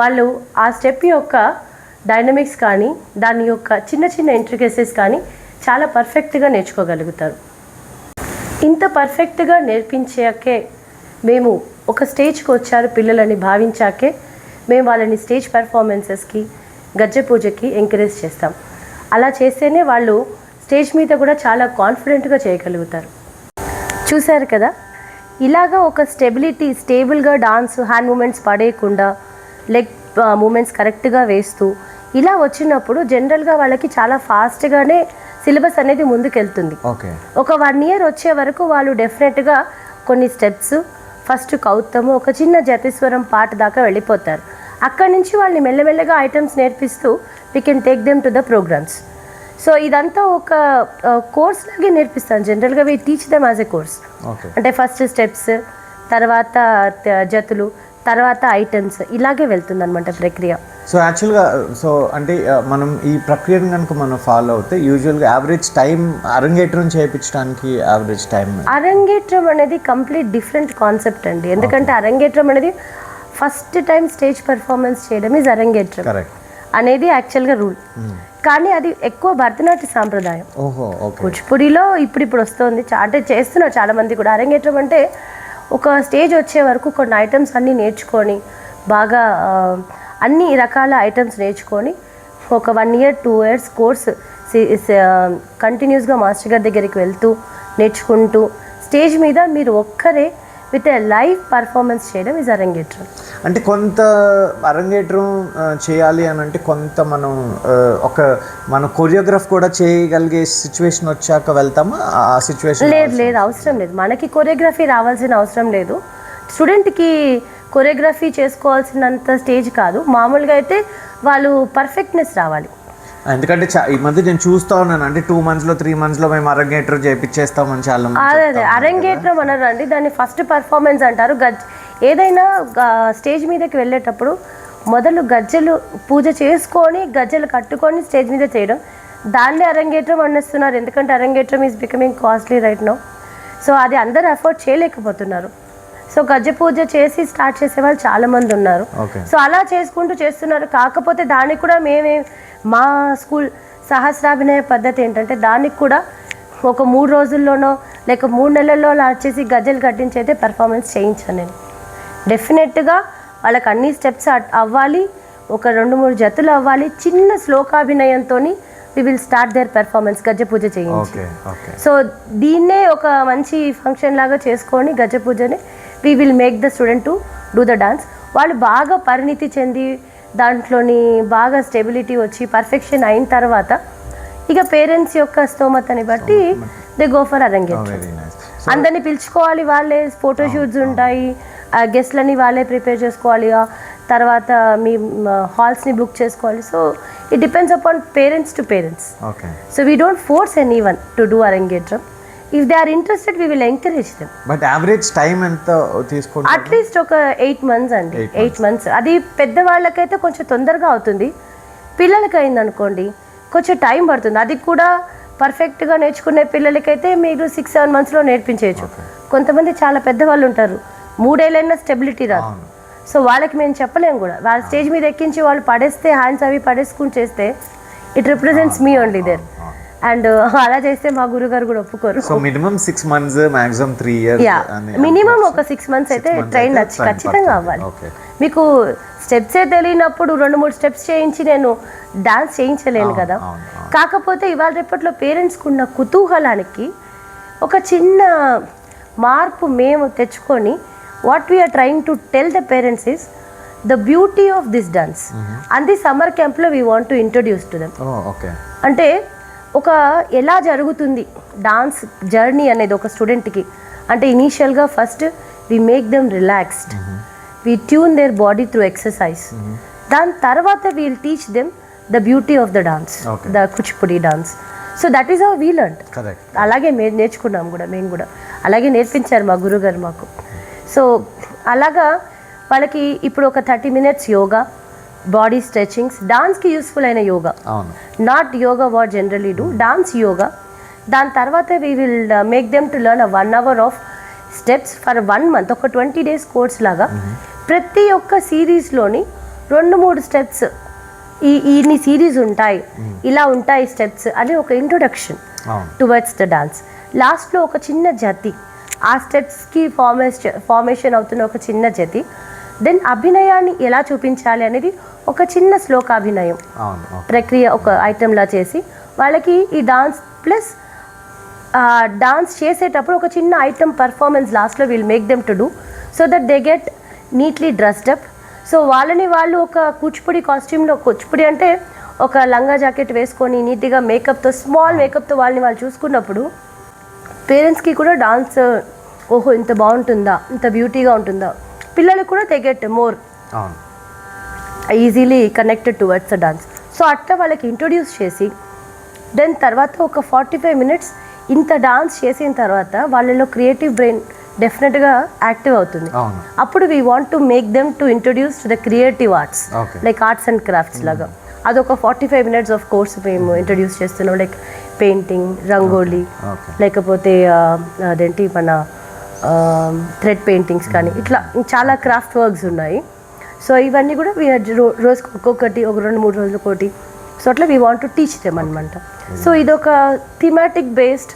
వాళ్ళు ఆ స్టెప్ యొక్క డైనమిక్స్ కానీ దాని యొక్క చిన్న చిన్న ఇంట్రికేసెస్ కానీ చాలా పర్ఫెక్ట్గా నేర్చుకోగలుగుతారు. ఇంత పర్ఫెక్ట్గా నేర్పించాకే మేము ఒక స్టేజ్కి వచ్చారు పిల్లలని భావించాకే మేము వాళ్ళని స్టేజ్ పెర్ఫార్మెన్సెస్కి గజ్జె పూజకి ఎంకరేజ్ చేస్తాం. అలా చేస్తేనే వాళ్ళు స్టేజ్ మీద కూడా చాలా కాన్ఫిడెంట్గా చేయగలుగుతారు. చూశారు కదా, ఇలాగా ఒక స్టేబుల్గా డాన్స్ హ్యాండ్ మూమెంట్స్ పడేయకుండా లెగ్ మూమెంట్స్ కరెక్ట్గా వేస్తూ ఇలా వచ్చినప్పుడు జనరల్గా వాళ్ళకి చాలా ఫాస్ట్గానే సిలబస్ అనేది ముందుకెళ్తుంది. ఒక 1 year వచ్చే వరకు వాళ్ళు డెఫినెట్గా కొన్ని స్టెప్స్ ఫస్ట్ కౌతము ఒక చిన్న జతీశ్వరం పాట దాకా వెళ్ళిపోతారు. అక్కడి నుంచి వాళ్ళని మెల్లమెల్లగా ఐటమ్స్ నేర్పిస్తూ we can take them to the programmes. So ఇదంతా ఒక కోర్స్ లాగే నేర్పిస్తాను. జనరల్గా we teach them as a course. అంటే ఫస్ట్ స్టెప్స్, తర్వాత జతులు, తర్వాత ఐటమ్స్, ఇలాగే వెళ్తుంది అనమాట ప్రక్రియ. సో యాక్చువల్గా అంటే మనం ఈ ప్రక్రియను కనుక మనం ఫాలో అవుతే యూజువల్గా యావరేజ్ టైం అరంగేట్రం చేయించడానికి యావరేజ్ టైం? అరంగేట్రం అనేది కంప్లీట్ డిఫరెంట్ కాన్సెప్ట్ అండి. ఎందుకంటే అరంగేట్రం అనేది ఫస్ట్ టైం స్టేజ్ పెర్ఫార్మెన్స్ చేయడం ఈజ్ అరంగేట్రం అనేది యాక్చువల్గా రూల్. కానీ అది ఎక్కువ భరతనాట్య సాంప్రదాయం. కూచిపూడిలో ఇప్పుడు వస్తుంది, అంటే చేస్తున్నారు చాలామంది కూడా. అరంగేట్రం అంటే ఒక స్టేజ్ వచ్చే వరకు కొన్ని ఐటమ్స్ అన్నీ నేర్చుకొని బాగా అన్ని రకాల ఐటమ్స్ నేర్చుకొని ఒక 1 year 2 years కోర్స్ కంటిన్యూస్గా మాస్టర్ గారి దగ్గరికి వెళ్తూ నేర్చుకుంటూ స్టేజ్ మీద మీరు ఒక్కరే విత్ ఏ లైవ్ పర్ఫార్మెన్స్ చేయడం ఇస్ అరంగేట్రం. అంటే కొంత అరంగేట్రం చేయాలి అని అంటే కొంత మనం మన కొరియోగ్రాఫ్ కూడా చేయగలిగే సిచ్యువేషన్ వచ్చాక వెళ్తామా? ఆ సిచ్యువేషన్ లేదు, అవసరం లేదు. మనకి కొరియోగ్రఫీ రావాల్సిన అవసరం లేదు. స్టూడెంట్కి కొరియోగ్రఫీ చేసుకోవాల్సినంత స్టేజ్ కాదు. మామూలుగా అయితే వాళ్ళు పర్ఫెక్ట్నెస్ రావాలి. ఎందుకంటే ఈ మధ్య నేను చూస్తా ఉన్నాను, అంటే 2 months 3 months మేము అరంగేట్రం చేయించేస్తామని చాలా. అదే అరంగేట్రం అనరు అండి, దాన్ని ఫస్ట్ పర్ఫార్మెన్స్ అంటారు. ఏదైనా స్టేజ్ మీదకి వెళ్ళేటప్పుడు మొదలు గజ్జెలు పూజ చేసుకొని గజ్జెలు కట్టుకొని స్టేజ్ మీద చేయడం, దాన్నే అరంగేట్రం అనేస్తున్నారు. ఎందుకంటే అరంగేట్రం is becoming costly right now. So అది అందరూ అఫోర్డ్ చేయలేకపోతున్నారు. సో గజ్జె పూజ చేసి స్టార్ట్ చేసే వాళ్ళు చాలామంది ఉన్నారు. సో అలా చేసుకుంటూ చేస్తున్నారు. కాకపోతే దానికి కూడా మా స్కూల్ సహస్రాభినయ పద్ధతి ఏంటంటే దానికి కూడా ఒక 3 రోజుల్లోనో లేక 3 నెలల్లో అలా వచ్చేసి గజ్జెలు కట్టించి అయితే పెర్ఫార్మెన్స్ చేయించాను నేను. డెఫినెట్గా వాళ్ళకి అన్ని స్టెప్స్ అవ్వాలి, ఒక 2-3 జతులు అవ్వాలి. చిన్న శ్లోకాభినయంతో we will start their performance గజ్జె పూజ చేయించి. సో దీన్నే ఒక మంచి ఫంక్షన్ లాగా చేసుకొని గజ్జె పూజని we will make the student to do the dance. వాళ్ళు బాగా పరిణితి చెంది దాంట్లోని బాగా స్టెబిలిటీ వచ్చి పర్ఫెక్షన్ అయిన తర్వాత ఇక పేరెంట్స్ యొక్క స్తోమతని బట్టి దే గో ఫర్ అరంగేట్రం. అందరినీ పిలుచుకోవాలి, వాళ్ళే ఫోటోషూట్స్ ఉంటాయి, గెస్ట్లని వాళ్ళే ప్రిపేర్ చేసుకోవాలి, తర్వాత మీ హాల్స్ని బుక్ చేసుకోవాలి. So it depends upon parents to parents. So we don't force any one to do arangetram. If they are interested we will encourage them. But average time ఎంత తీసుకుంటారు? అట్లీస్ట్ ఒక 8 months అండి. 8 months. అది పెద్దవాళ్ళకైతే కొంచెం తొందరగా అవుతుంది, పిల్లలకి అయిందనుకోండి కొంచెం టైం పడుతుంది. అది కూడా పర్ఫెక్ట్గా నేర్చుకునే పిల్లలకైతే మీరు 6-7 monthsలో నేర్పించేయచ్చు. కొంతమంది చాలా పెద్దవాళ్ళు ఉంటారు, 3 ఏళ్ళైనా స్టెబిలిటీ రాదు. సో వాళ్ళకి మేము చెప్పలేము కూడా. వాళ్ళ స్టేజ్ మీద ఎక్కించి వాళ్ళు పడేస్తే హ్యాండ్స్ అవి పడేసుకుని చేస్తే it represents me only there. And అలా చేస్తే మా గురుగారు కూడా ఒప్పుకోరు. So minimum 6 months, maximum 3 years. Minimum ఒక 6 months అయితే ట్రైన్ ఖచ్చితంగా అవ్వాలి. మీకు స్టెప్సే తెలియనప్పుడు 2-3 స్టెప్స్ చేయించి నేను డాన్స్ చేయించలేను కదా. కాకపోతే ఇవాళ రేపట్లో పేరెంట్స్కి ఉన్న కుతూహలానికి ఒక చిన్న మార్పు మేము తెచ్చుకొని what we are trying to tell the parents is the beauty of this dance and the summer క్యాంప్లో we want to introduce to them. Okay, అంటే ఒక ఎలా జరుగుతుంది డాన్స్ జర్నీ అనేది ఒక స్టూడెంట్కి అంటే ఇనీషియల్గా first we make them relaxed, we tune their body through exercise. దాని తర్వాత we'll teach them the beauty of the dance, the Kuchipudi dance. So that is how we learn. అలాగే మేము నేర్చుకున్నాం కూడా, మేము కూడా అలాగే నేర్పించారు మా గురుగారు మాకు. సో అలాగా వాళ్ళకి ఇప్పుడు ఒక 30 minutes యోగా, బాడీ స్ట్రెచింగ్స్, డాన్స్కి యూస్ఫుల్ అయిన yoga, not yoga what generally do, dance yoga. దాని తర్వాత we will make them to learn 1 hour of steps for 1 month, ఒక 20 days కోర్స్ లాగా. ప్రతి ఒక్క సిరీస్లోని 2-3 స్టెప్స్, ఇన్ని సిరీస్ ఉంటాయి, ఇలా ఉంటాయి స్టెప్స్ అని ఒక ఇంట్రొడక్షన్ టువర్డ్స్ ద డాన్స్. లాస్ట్లో ఒక చిన్న జతి, ఆ స్టెప్స్కి ఫార్మేషన్ అవుతున్న ఒక చిన్న జతి. దెన్ అభినయాన్ని ఎలా చూపించాలి అనేది ఒక చిన్న శ్లోకాభినయం ప్రక్రియ ఒక ఐటెంలా చేసి వాళ్ళకి ఈ డాన్స్ ప్లస్ డాన్స్ చేసేటప్పుడు ఒక చిన్న ఐటమ్ పర్ఫార్మెన్స్ లాస్ట్లో will make them to do so that they get neatly dressed up. So వాళ్ళని వాళ్ళు ఒక కూచిపూడి కాస్ట్యూమ్లో, కూచిపూడి అంటే ఒక లంగా జాకెట్ వేసుకొని నీట్గా మేకప్తో, స్మాల్ మేకప్తో వాళ్ళని వాళ్ళు చూసుకున్నప్పుడు పేరెంట్స్కి కూడా డాన్స్ ఓహో ఇంత బాగుంటుందా, ఇంత బ్యూటీగా ఉంటుందా, పిల్లలకు కూడా they get more easily connected towards the dance. So అట్లా వాళ్ళకి ఇంట్రొడ్యూస్ చేసి దెన్ తర్వాత ఒక 45 minutes ఇంత డాన్స్ చేసిన తర్వాత వాళ్ళలో క్రియేటివ్ బ్రెయిన్ డెఫినెట్గా యాక్టివ్ అవుతుంది. అప్పుడు we want to make them to introduce to the creative arts like arts and crafts లాగా. అదొక 45 minutes ఆఫ్ కోర్స్ మేము ఇంట్రొడ్యూస్ చేస్తున్నాం. లైక్ పెయింటింగ్, రంగోలీ, లేకపోతే అదేంటి మన థ్రెడ్ పెయింటింగ్స్ కానీ ఇట్లా చాలా క్రాఫ్ట్ వర్క్స్ ఉన్నాయి. సో ఇవన్నీ కూడా రోజుకి ఒక్కొక్కటి, ఒక 2-3 రోజులు ఒకటి. సో అట్లా we want to teach them అనమాట. సో ఇదొక thematic based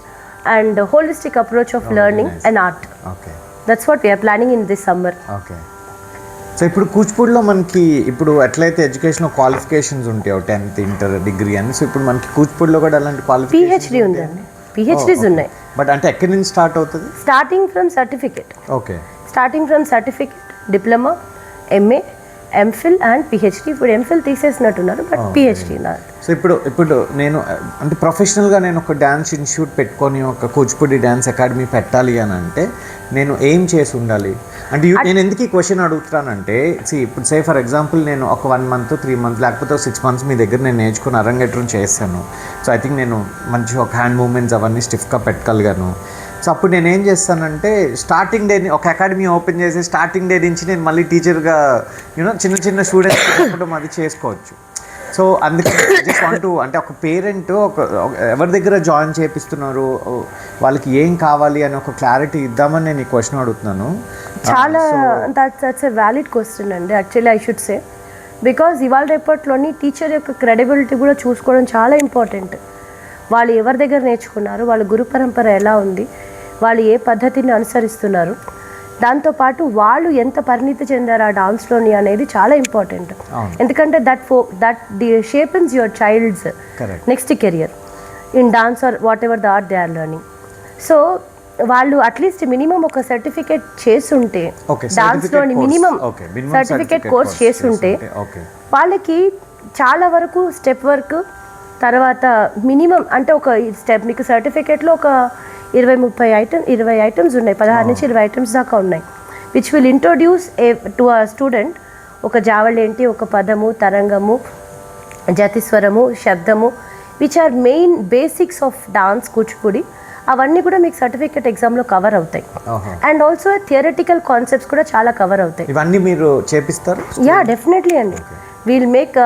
and holistic approach of learning and art. That's what we're planning in this summer. So ఇప్పుడు కూచిపూడిలో మనకి ఇప్పుడు ఎట్లయితే ఎడ్యుకేషన్ క్వాలిఫికేషన్స్ ఉంటాయో 10th, ఇంటర్, డిగ్రీ అని, సో ఇప్పుడు మనకి కూచిపూడిలో కూడా అలాంటి పిహెచ్డి ఉందండి, పిహెచ్డీస్ ఉన్నాయి. బట్ అంటే ఎక్కడి నుంచి స్టార్ట్ అవుతుంది? Starting from certificate. Okay, starting from certificate, diploma, MA, MPhil and PhD. ఇప్పుడు ఎంఫిల్ తీసేసినట్టున్నారు, బట్ పిహెచ్డి నాట్. సో ఇప్పుడు నేను అంటే ప్రొఫెషనల్గా నేను ఒక డ్యాన్స్ ఇన్స్టిట్యూట్ పెట్టుకొని ఒక కూచిపూడి డ్యాన్స్ అకాడమీ పెట్టాలి అని అంటే నేను ఏం చేసి ఉండాలి అంటే నేను ఎందుకు ఈ క్వశ్చన్ అడుగుతున్నానంటే, ఇప్పుడు సే ఫర్ ఎగ్జాంపుల్ నేను ఒక 1 month, 3 months లేకపోతే 6 months మీ దగ్గర నేను నేర్చుకుని అరంగేట్రం చేస్తాను. సో ఐ థింక్ నేను మంచి ఒక హ్యాండ్ మూమెంట్స్ అవన్నీ స్టిఫ్గా పెట్టగలిగాను. సో అప్పుడు నేను ఏం చేస్తానంటే స్టార్టింగ్ డే ఒక అకాడమీ ఓపెన్ చేసి స్టార్టింగ్ డే నుంచి నేను మళ్ళీ టీచర్గా చిన్న చిన్న స్టూడెంట్స్ చెప్పడం అది చేసుకోవచ్చు. సో అందుకే జస్ట్ వాంట్ టు అంటే ఒక పేరెంట్ ఎవరి దగ్గర జాయిన్ చేపిస్తున్నారు, వాళ్ళకి ఏం కావాలి అని ఒక క్లారిటీ ఇద్దామని నేను ఈ క్వశ్చన్ అడుగుతున్నాను. చాలా దట్స్ ఎ వ్యాలిడ్ క్వశ్చన్ అండి actually I should say. Because ఇవాళ రేపట్లోని టీచర్ యొక్క క్రెడిబిలిటీ కూడా చూసుకోవడం చాలా ఇంపార్టెంట్. వాళ్ళు ఎవరి దగ్గర నేర్చుకున్నారు, వాళ్ళ గురు పరంపర ఎలా ఉంది, వాళ్ళు ఏ పద్ధతిని అనుసరిస్తున్నారు, దాంతోపాటు వాళ్ళు ఎంత పరిణితి చెందారు ఆ డాన్స్లోని అనేది చాలా ఇంపార్టెంట్. ఎందుకంటే that shapes your child's next career in dance or whatever the art they are learning. So వాళ్ళు అట్లీస్ట్ మినిమం ఒక సర్టిఫికేట్ చేసుంటే, డాన్స్లోని మినిమం సర్టిఫికేట్ కోర్స్ చేసుంటే వాళ్ళకి చాలా వరకు స్టెప్ వర్క్ తర్వాత మినిమం అంటే ఒక స్టెప్ మీకు సర్టిఫికేట్లో ఒక 20 ఐటమ్స్ ఉన్నాయి, 16 నుంచి 20 ఐటమ్స్ దాకా ఉన్నాయి, which will introduce to a student ఒక జావళేంటి, ఒక పదము, తరంగము, జతిస్వరము, శబ్దము, which are main basics of dance Kuchipudi. అవన్నీ కూడా మీకు సర్టిఫికేట్ ఎగ్జామ్లో కవర్ అవుతాయి. అండ్ ఆల్సో థియరటికల్ కాన్సెప్ట్స్ కూడా చాలా కవర్ అవుతాయి. ఇవన్నీ మీరు చేపిస్తారు? యా, డెఫినెట్లీ అండి. We'll make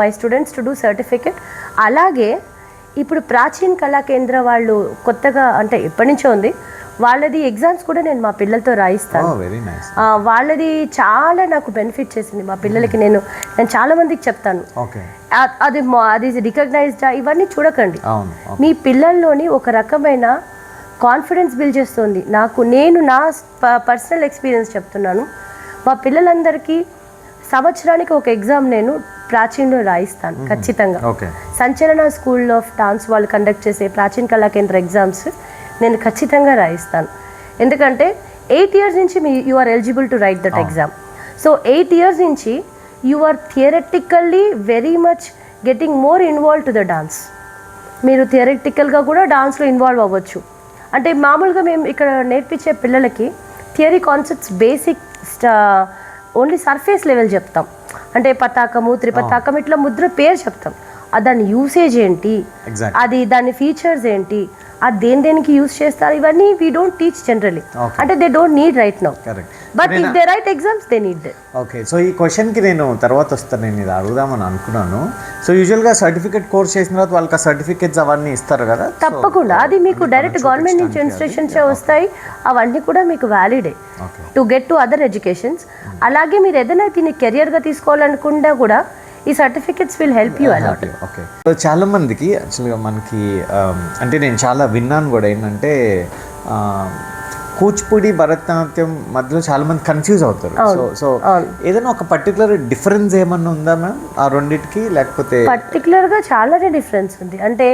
my students to do certificate. అలాగే ఇప్పుడు ప్రాచీన్ కళా కేంద్ర వాళ్ళు కొత్తగా అంటే ఎప్పటి నుంచో ఉంది, వాళ్ళది ఎగ్జామ్స్ కూడా నేను మా పిల్లలతో రాయిస్తాను. వాళ్ళది చాలా నాకు బెనిఫిట్ చేసింది. మా పిల్లలకి నేను చాలా మందికి చెప్తాను, అది రికగ్నైజ్డ్ ఇవన్నీ చూడకండి, మీ పిల్లల్లోని ఒక రకమైన కాన్ఫిడెన్స్ బిల్డ్ చేస్తుంది. నేను నా పర్సనల్ ఎక్స్పీరియన్స్ చెప్తున్నాను. మా పిల్లలందరికీ సంవత్సరానికి ఒక ఎగ్జామ్ నేను ప్రాచీన్లో రాయిస్తాను ఖచ్చితంగా. సంచలన స్కూల్ ఆఫ్ డాన్స్ వాళ్ళు కండక్ట్ చేసే ప్రాచీన్ కళా కేంద్ర ఎగ్జామ్స్ నేను ఖచ్చితంగా రాయిస్తాను. ఎందుకంటే 8 years నుంచి you are eligible to write that exam. So 8 years నుంచి you are theoretically very much getting more involve to the dance. మీరు థియరటికల్గా కూడా డాన్స్లో ఇన్వాల్వ్ అవ్వచ్చు. అంటే మామూలుగా మేము ఇక్కడ నేర్పించే పిల్లలకి theory concepts basic only surface level చెప్తాం. అంటే పతాకము, త్రిపతాకం ఇట్లా ముద్ర పేరు చెప్తాం. దాని యూసేజ్ ఏంటి, అది దాని ఫీచర్స్ ఏంటి, అది దేనికి యూజ్ చేస్తారు, ఇవన్నీ వీ డోంట్ టీచ్ జనరలీ. అంటే they don't need right now, but if they right exams they need. Okay, so ఈ క్వశ్చన్కి నేను తర్వాత వస్తాను, నేను ఇది అడుగుదామని అనుకున్నాను. సో యూజువల్గా సర్టిఫికేట్ కోర్స్ చేసిన తర్వాత వాళ్ళకి ఆ సర్టిఫికేట్స్ అవన్నీ ఇస్తారు కదా? తప్పకుండా, అది మీకు డైరెక్ట్ గవర్నమెంట్ నుంచి ఇన్స్ట్రక్షన్స్ వస్తాయి, అవన్నీ కూడా మీకు valid to get to other educations. అలాగే మీరు ఏదైనా దీన్ని కెరియర్గా తీసుకోవాలనుకున్నా కూడా ఈ certificates will help you a lot. Okay, so చాలా మందికి యాక్చువల్గా మనకి అంటే నేను చాలా విన్నాను కూడా, ఏంటంటే కూచిపూడి భరతనాట్యం మధ్యలో చాలా మంది కన్ఫ్యూజ్ అవుతారు. సో ఏదైనా ఒక పర్టికులర్ డిఫరెన్స్ ఏమన్నా ఉందా మ్యామ్ ఆ రెండింటికి? లేకపోతే పర్టికులర్గా చాలానే డిఫరెన్స్ ఉంది. అంటే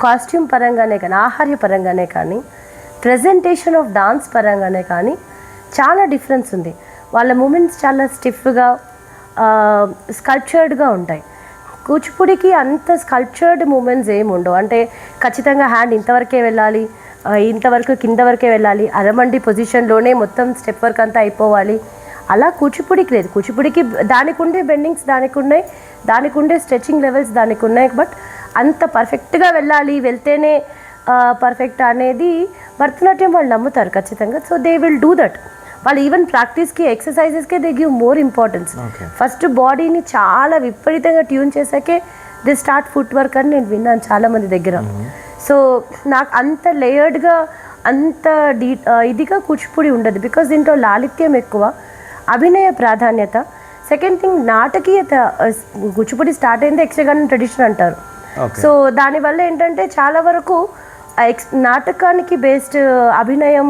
కాస్ట్యూమ్ పరంగానే కానీ, ఆహార్య పరంగానే కానీ, ప్రజెంటేషన్ ఆఫ్ డాన్స్ పరంగానే కానీ చాలా డిఫరెన్స్ ఉంది. వాళ్ళ మూమెంట్స్ చాలా స్టిఫ్గా, స్కల్ప్చర్డ్గా ఉంటాయి. కూచిపూడికి అంత స్కల్ప్చర్డ్ మూమెంట్స్ ఏమి ఉండవు. అంటే ఖచ్చితంగా హ్యాండ్ ఇంతవరకే వెళ్ళాలి, ఇంతవరకు కింద వరకే వెళ్ళాలి, అరమండి పొజిషన్లోనే మొత్తం స్టెప్ వర్క్ అంతా అయిపోవాలి, అలా కూచిపూడికి లేదు. కూచిపూడికి దానికి ఉండే బెండింగ్స్ దానికి ఉన్నాయి, దానికి ఉండే స్ట్రెచింగ్ లెవెల్స్ దానికి ఉన్నాయి. బట్ అంత పర్ఫెక్ట్గా వెళ్ళాలి, వెళ్తేనే పర్ఫెక్ట్ అనేది భరతనాట్యం వాళ్ళు నమ్ముతారు ఖచ్చితంగా. So they will do that. వాళ్ళు ఈవెన్ ప్రాక్టీస్కి, ఎక్సర్సైజెస్కే they give more importance. First బాడీని చాలా విపరీతంగా ట్యూన్ చేసాకే దే స్టార్ట్ ఫుట్ వర్క్ అని నేను విన్నాను చాలామంది దగ్గర. సో నాకు అంత లేయర్డ్గా, అంత ఇదిగా కూచిపూడి ఉండదు. బికాస్ దీంట్లో లాలిత్యం ఎక్కువ, అభినయ ప్రాధాన్యత. సెకండ్ థింగ్, నాటకీయత. కూచిపూడి స్టార్ట్ అయింది యక్షగానం ట్రెడిషన్ అంటారు. సో దానివల్ల ఏంటంటే చాలా వరకు నాటకానికి బేస్డ్ అభినయం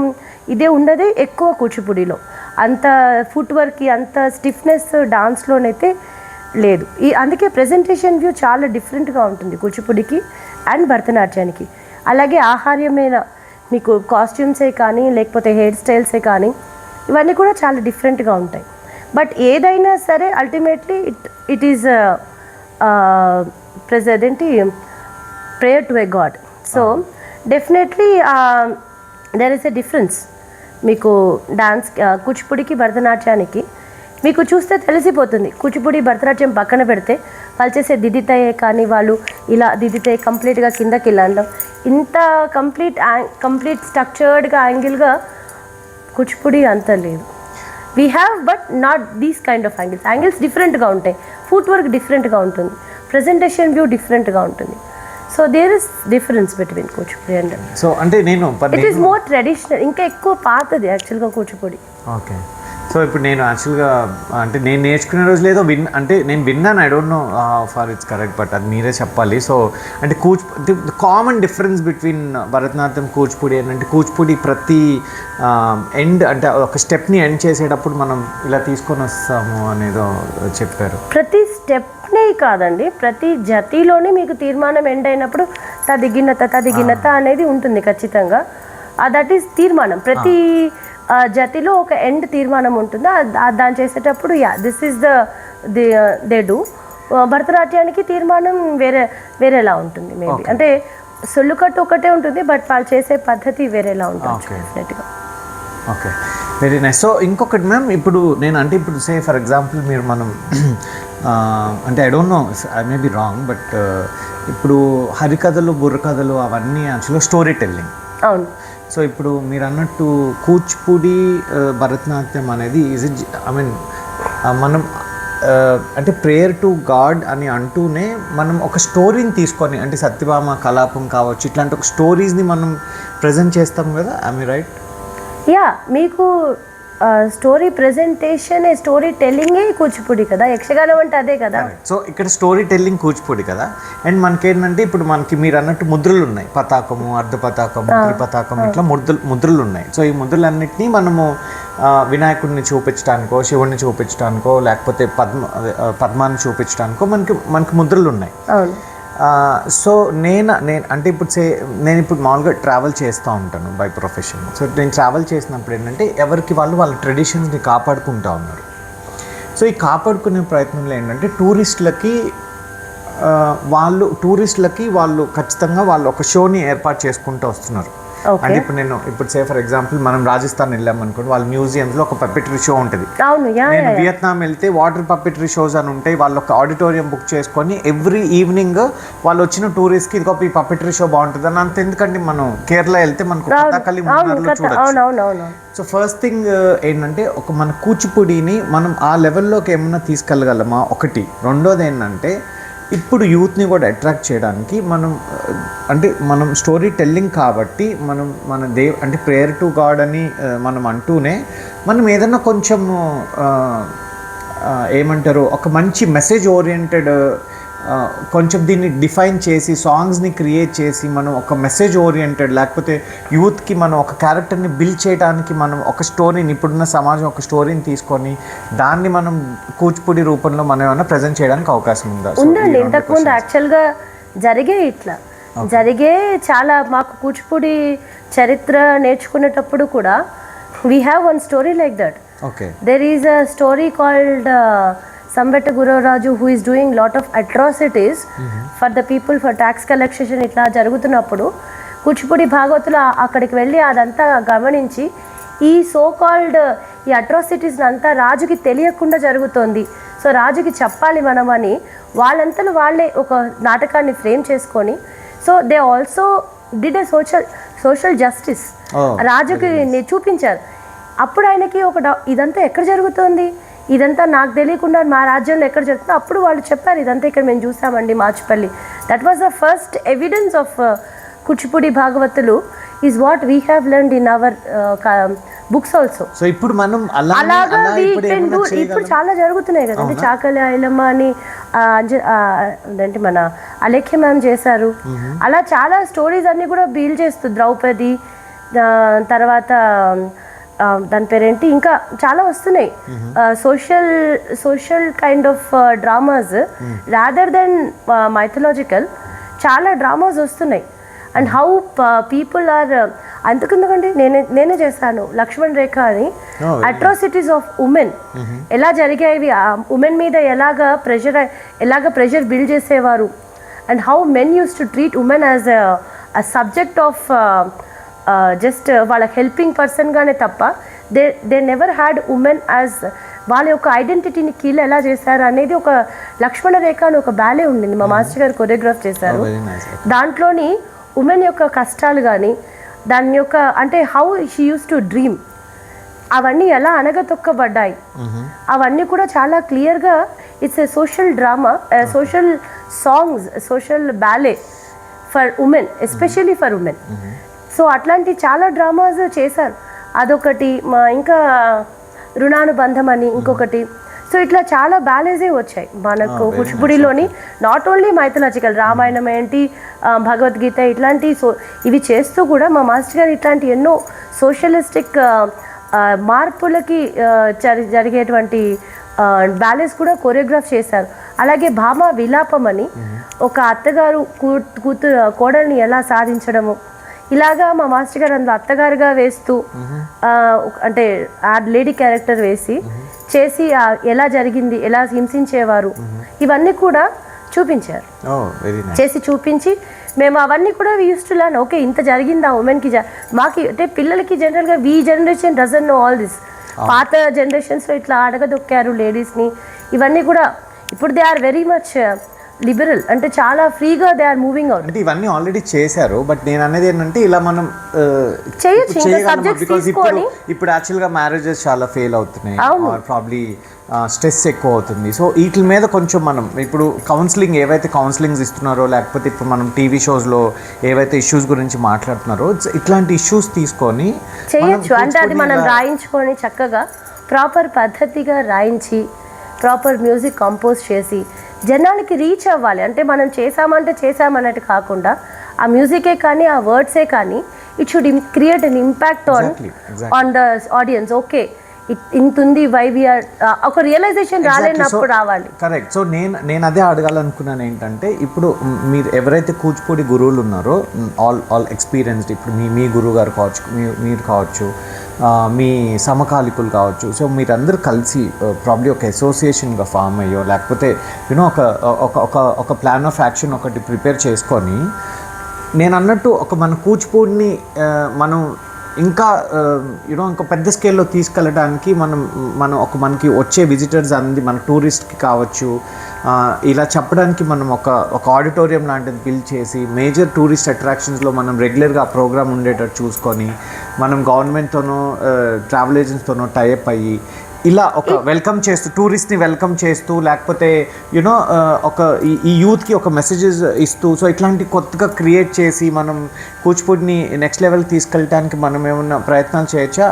ఇదే ఉండదు ఎక్కువ కూచిపూడిలో. అంత ఫుట్ వర్క్కి, అంత స్టిఫ్నెస్ డాన్స్లోనైతే లేదు. అందుకే ప్రజెంటేషన్ వ్యూ చాలా డిఫరెంట్గా ఉంటుంది కూచిపూడికి అండ్ భరతనాట్యానికి. అలాగే ఆహార్యమైన మీకు కాస్ట్యూమ్సే కానీ, లేకపోతే హెయిర్ స్టైల్సే కానీ, ఇవన్నీ కూడా చాలా డిఫరెంట్గా ఉంటాయి. బట్ ఏదైనా సరే అల్టిమేట్లీ ఇట్ ఈజ్ ఏంటి prayer to a God. So definitely there is a difference. మీకు డాన్స్ కూచిపూడికి భరతనాట్యానికి మీకు చూస్తే తెలిసిపోతుంది. కూచిపూడి భరతనాట్యం పక్కన పెడితే వాళ్ళు చేసే దిదితయే కానీ, వాళ్ళు ఇలా దిదితే కంప్లీట్గా కిందకి ఇలా అనడం, ఇంత కంప్లీట్ స్ట్రక్చర్డ్గా యాంగిల్గా కూచిపూడి అంత లేదు. We have but not these kind of angles డిఫరెంట్గా ఉంటాయి. ఫుట్ వర్క్ డిఫరెంట్గా ఉంటుంది, ప్రజెంటేషన్ వ్యూ డిఫరెంట్గా ఉంటుంది. So there is difference between Kuchipudi and so అంటే ఇట్ ఈస్ మోర్ ట్రెడిషనల్, ఇంకా ఎక్కువ పాతది యాక్చువల్గా కూచిపూడి. ఓకే, సో ఇప్పుడు నేను యాక్చువల్గా అంటే నేను నేర్చుకునే రోజు లేదో అంటే నేను విన్నాను, I don't know far it's correct, but అది మీరే చెప్పాలి. సో అంటే common difference between Bharatanatyam Kuchipudi ఏంటంటే, కూచిపూడి ప్రతి ఎండ్ అంటే ఒక స్టెప్ని ఎండ్ చేసేటప్పుడు మనం ఇలా తీసుకొని వస్తాము అనేదో చెప్పారు. ప్రతి స్టెప్నే కాదండి, ప్రతి జతిలోనే మీకు తీర్మానం ఎండ్ అయినప్పుడు తదిగినత అనేది ఉంటుంది ఖచ్చితంగా. దట్ ఈస్ తీర్మానం. ప్రతి జతిలో ఒక ఎండ్ తీర్మానం ఉంటుంది. దాన్ని చేసేటప్పుడు దిస్ ఈస్ దే డూ. భరతనాట్యానికి తీర్మానం వేరేలా ఉంటుంది మేబీ. అంటే సొల్లుకట్టు ఒకటే ఉంటుంది, బట్ వాళ్ళు చేసే పద్ధతి వేరేలా ఉంటుంది డెఫినెట్గా. Okay, very nice. సో ఇంకొకటి మ్యామ్, ఇప్పుడు సే ఫర్ ఎగ్జాంపుల్ మనం అంటే I don't no, I may be wrong, but ఇప్పుడు హరికథలు, బుర్రకథలు అవన్నీ యాక్చువల్గా స్టోరీ టెల్లింగ్. అవును. సో ఇప్పుడు మీరు అన్నట్టు కూచిపూడి భరతనాట్యం అనేది మనం అంటే ప్రేయర్ టు గాడ్ అని అంటూనే మనం ఒక స్టోరీని తీసుకొని, అంటే సత్యభామ కలాపం కావచ్చు, ఇట్లాంటి ఒక స్టోరీస్ని మనం ప్రజెంట్ చేస్తాం కదా, ఐ రైట్? యా, మీకు స్టోరీ ప్రెజెంటేషన్, స్టోరీ టెల్లింగే కూచిపూడి కదా, యక్షగానం అంటే అదే కదా. సో ఇక్కడ స్టోరీ టెల్లింగ్ కూచిపూడి కదా. అండ్ మనకేంటంటే ఇప్పుడు మీరు అన్నట్టు ముద్రలు ఉన్నాయి, పతాకము, అర్ధ పతాకము, త్రిపతాకం, ఇట్లా ముద్రలు ఉన్నాయి. సో ఈ ముద్రలన్నింటినీ మనము వినాయకుడిని చూపించడానికో, శివుడిని చూపించడానికో, లేకపోతే పద్మాన్ని చూపించడానికో మనకి ముద్రలు ఉన్నాయి. సో నేను అంటే నేను ఇప్పుడు మామూలుగా ట్రావెల్ చేస్తూ ఉంటాను బై ప్రొఫెషన్. సో నేను ట్రావెల్ చేసినప్పుడు ఏంటంటే ఎవరికి వాళ్ళ ట్రెడిషన్స్ని కాపాడుకుంటూ ఉన్నారు. సో ఈ కాపాడుకునే ప్రయత్నంలో ఏంటంటే టూరిస్టులకి వాళ్ళు ఖచ్చితంగా వాళ్ళు ఒక షోని ఏర్పాటు చేసుకుంటూ వస్తున్నారు. అంటే ఇప్పుడు సే ఫర్ ఎగ్జాంపుల్ మనం రాజస్థాన్ వెళ్ళాం అనుకోండి, వాళ్ళ మ్యూజియంలో ఒక పప్పెటరీ షో ఉంటుంది. నేను వియత్నాం వెళ్తే వాటర్ పప్పెటరీ షోస్ అని ఉంటాయి. వాళ్ళు ఒక ఆడిటోరియం బుక్ చేసుకొని ఎవ్రీ ఈవినింగ్ వాళ్ళు వచ్చిన టూరిస్ట్కి ఇదిగో ఈ పప్పెటరీ షో బాగుంటుంది అని. అంత ఎందుకంటే మనం కేరళ వెళ్తే మనకు కథకళి మూన్నార్లో చూడొచ్చు. సో ఫస్ట్ థింగ్ ఏంటంటే ఒక మన కూచిపూడిని మనం ఆ లెవెల్లోకి ఏమన్నా తీసుకెళ్ళగలమా ఒకటి. రెండోది ఏంటంటే ఇప్పుడు యూత్ని కూడా అట్రాక్ట్ చేయడానికి మనం స్టోరీ టెల్లింగ్ కాబట్టి మన అంటే ప్రేయర్ టు గాడ్ అని మనం అంటూనే మనం ఏదన్నా కొంచెం ఏమంటారు ఒక మంచి మెసేజ్ ఓరియంటెడ్ కొంచెం దీన్ని డిఫైన్ చేసి సాంగ్స్ని క్రియేట్ చేసి మనం ఒక మెసేజ్ ఓరియంటెడ్ లేకపోతే యూత్కి మనం ఒక క్యారెక్టర్ని బిల్డ్ చేయడానికి మనం ఒక స్టోరీని ఇప్పుడున్న సమాజం ఒక స్టోరీని తీసుకొని దాన్ని మనం కూచిపూడి రూపంలో మనం ఏమైనా ప్రజెంట్ చేయడానికి అవకాశం ఉందండి. ఇంతకుముందు యాక్చువల్గా జరిగే చాలా మాకు కూచిపూడి చరిత్ర నేర్చుకునేటప్పుడు కూడా we have one story like that. There is a story called Sambetta Gururaju, who is doing lot of atrocities for the people for tax collection ఇట్లా జరుగుతున్నప్పుడు కూచిపూడి భాగవతులు అక్కడికి వెళ్ళి అదంతా గమనించి ఈ సో కాల్డ్ ఈ అట్రాసిటీస్ అంతా రాజుకి తెలియకుండా జరుగుతోంది, సో రాజుకి చెప్పాలి మనం అని వాళ్ళంతలో వాళ్ళే ఒక నాటకాన్ని ఫ్రేమ్ చేసుకొని so they also did a social justice రాజుకి చూపించారు. అప్పుడు ఆయనకి ఇదంతా ఎక్కడ జరుగుతోంది, ఇదంతా నాకు తెలియకుండా మా రాజ్యంలో ఎక్కడ జరుగుతుందో అప్పుడు వాళ్ళు చెప్పారు ఇదంతా ఇక్కడ మేము చూసామండి Marchipalli. That was the first evidence of Kuchipudi Bhagavatulu is what we have learned in our books also. So ఇప్పుడు మనం అలాగా ఇప్పుడు చాలా జరుగుతున్నాయి కదండి. చాకలి ఐలమ్మ అని అంటే మన అలేఖ్య మ్యామ్ చేశారు. అలా చాలా స్టోరీస్ అన్ని కూడా బిల్డ్ చేస్తుంది. ద్రౌపది తర్వాత దాని పేరేంటి ఇంకా చాలా వస్తున్నాయి social kind of dramas rather than mythological చాలా డ్రామాస్ వస్తున్నాయి. అండ్ హౌ పీపుల్ ఆర్ అందుకందుకండి నేనే చేశాను లక్ష్మణ్ రేఖ అని అట్రాసిటీస్ ఆఫ్ ఉమెన్ ఎలా జరిగాయి, ఉమెన్ మీద ఎలాగ ప్రెషర్ బిల్డ్ చేసేవారు and how men use to treat women as a subject of just వాళ్ళ హెల్పింగ్ పర్సన్గానే తప్ప they never had women as వాళ్ళ యొక్క ఐడెంటిటీని కీల్ ఎలా చేశారు అనేది ఒక లక్ష్మణ రేఖ అని ఒక బ్యాలే ఉండింది. మా మాస్టర్ గారు కొరియోగ్రాఫ్ చేశారు. దాంట్లోని ఉమెన్ యొక్క కష్టాలు కానీ దాని యొక్క అంటే how she use to dream అవన్నీ ఎలా అనగతొక్కబడ్డాయి అవన్నీ కూడా చాలా క్లియర్గా it's a social drama, social songs, social ballet for women, especially for women. So అట్లాంటి చాలా డ్రామాస్ చేశారు. అదొకటి ఇంకా రుణానుబంధం అని ఇంకొకటి. సో ఇట్లా చాలా బ్యాలెన్సే వచ్చాయి మనకు కూచిపూడిలోని. నాట్ ఓన్లీ మైథలాజికల్ రామాయణం ఏంటి భగవద్గీత ఇట్లాంటి ఇవి చేస్తూ కూడా మా మాస్టర్ గారు ఇట్లాంటి ఎన్నో సోషలిస్టిక్ మార్పులకి జరిగేటువంటి బ్యాలెన్స్ కూడా కొరియోగ్రాఫ్ చేశారు. అలాగే భామ విలాపం అని ఒక అత్తగారు కోడల్ని ఎలా సాధించడము ఇలాగా మా మాస్టర్ గారు అందులో అత్తగారుగా వేస్తూ అంటే ఆ లేడీ క్యారెక్టర్ వేసి చేసి ఎలా జరిగింది, ఎలా హింసించేవారు ఇవన్నీ కూడా చూపించారు. చేసి చూపించి మేము అవన్నీ కూడా we use to learn. Okay ఇంత జరిగిందా ఉమెన్కి, మాకి అంటే పిల్లలకి జనరల్గా we generation doesn't know all this. పాత జనరేషన్స్లో ఇట్లా అడగదొక్కారు లేడీస్ని. ఇవన్నీ కూడా ఇప్పుడు they are very much liberal, అంటే చాలా ఫ్రీగా దే ఆర్ మూవింగ్ అవుట్. అంటే ఇవన్నీ ఆల్రెడీ చేశారు, బట్ నేను అనేది ఏంటంటే ఇలా మనం చేయొచ్చు. ఇప్పుడు యాక్చువల్గా మ్యారేజెస్ చాలా ఫెయిల్ అవుతున్నాయి, ప్రాబ్లీ స్ట్రెస్ ఎక్కువ అవుతుంది. సో వీటి మీద కొంచెం మనం ఇప్పుడు కౌన్సిలింగ్ ఏవైతే కౌన్సిలింగ్స్ ఇస్తున్నారో లేకపోతే ఇప్పుడు మనం టీవీ షోస్లో ఏవైతే ఇష్యూస్ గురించి మాట్లాడుతున్నారో ఇట్లాంటి ఇష్యూస్ తీసుకొని చేయొచ్చు. అంటే అది మనం రాయించుకొని చక్కగా ప్రాపర్ పద్ధతిగా రాయించి ప్రాపర్ మ్యూజిక్ కంపోజ్ చేసి జనాలకి రీచ్ అవ్వాలి. అంటే మనం చేసామన్నట్టు కాకుండా ఆ మ్యూజికే కానీ ఆ వర్డ్సే కానీ it should create an impact on the audience. Okay ఇంత ఉంది వై వీఆర్ ఒక రియలైజేషన్ రాలేనప్పుడు రావాలి. కరెక్ట్. సో నేను అదే అడగాలనుకున్నాను ఏంటంటే, ఇప్పుడు మీరు ఎవరైతే కూచిపూడి గురువులు ఉన్నారో, ఆల్ ఎక్స్పీరియన్స్డ్, ఇప్పుడు మీ గురువు గారు కావచ్చు, మీరు కావచ్చు, మీ సమకాలికులు కావచ్చు, సో మీరందరూ కలిసి ప్రాబ్లీ ఒక అసోసియేషన్గా ఫామ్ అయ్యో, లేకపోతే యూనో ఒక ప్లాన్ ఆఫ్ యాక్షన్ ఒకటి ప్రిపేర్ చేసుకొని, నేను అన్నట్టు మన కూచిపూడిని మనం ఇంకా ఇంకా పెద్ద స్కేల్లో తీసుకెళ్ళడానికి మనకి వచ్చే విజిటర్స్ అంది మన టూరిస్ట్కి కావచ్చు, ఇలా చెప్పడానికి మనం ఒక ఆడిటోరియం లాంటిది బిల్డ్ చేసి మేజర్ టూరిస్ట్ అట్రాక్షన్స్లో మనం రెగ్యులర్గా ఆ ప్రోగ్రామ్ ఉండేటట్టు చూసుకొని, మనం గవర్నమెంట్తోనో ట్రావెల్ ఏజెన్సీతోనో టైఅప్ అయ్యి ఇలా ఒక వెల్కమ్ చేస్తూ, టూరిస్ట్ని వెల్కమ్ చేస్తూ, లేకపోతే యూనో ఈ యూత్కి ఒక మెసేజెస్ ఇస్తూ, సో ఇట్లాంటి కొత్తగా క్రియేట్ చేసి మనం కూచిపూడిని నెక్స్ట్ లెవెల్కి తీసుకెళ్ళడానికి మనం ఏమన్నా ప్రయత్నాలు చేయొచ్చా?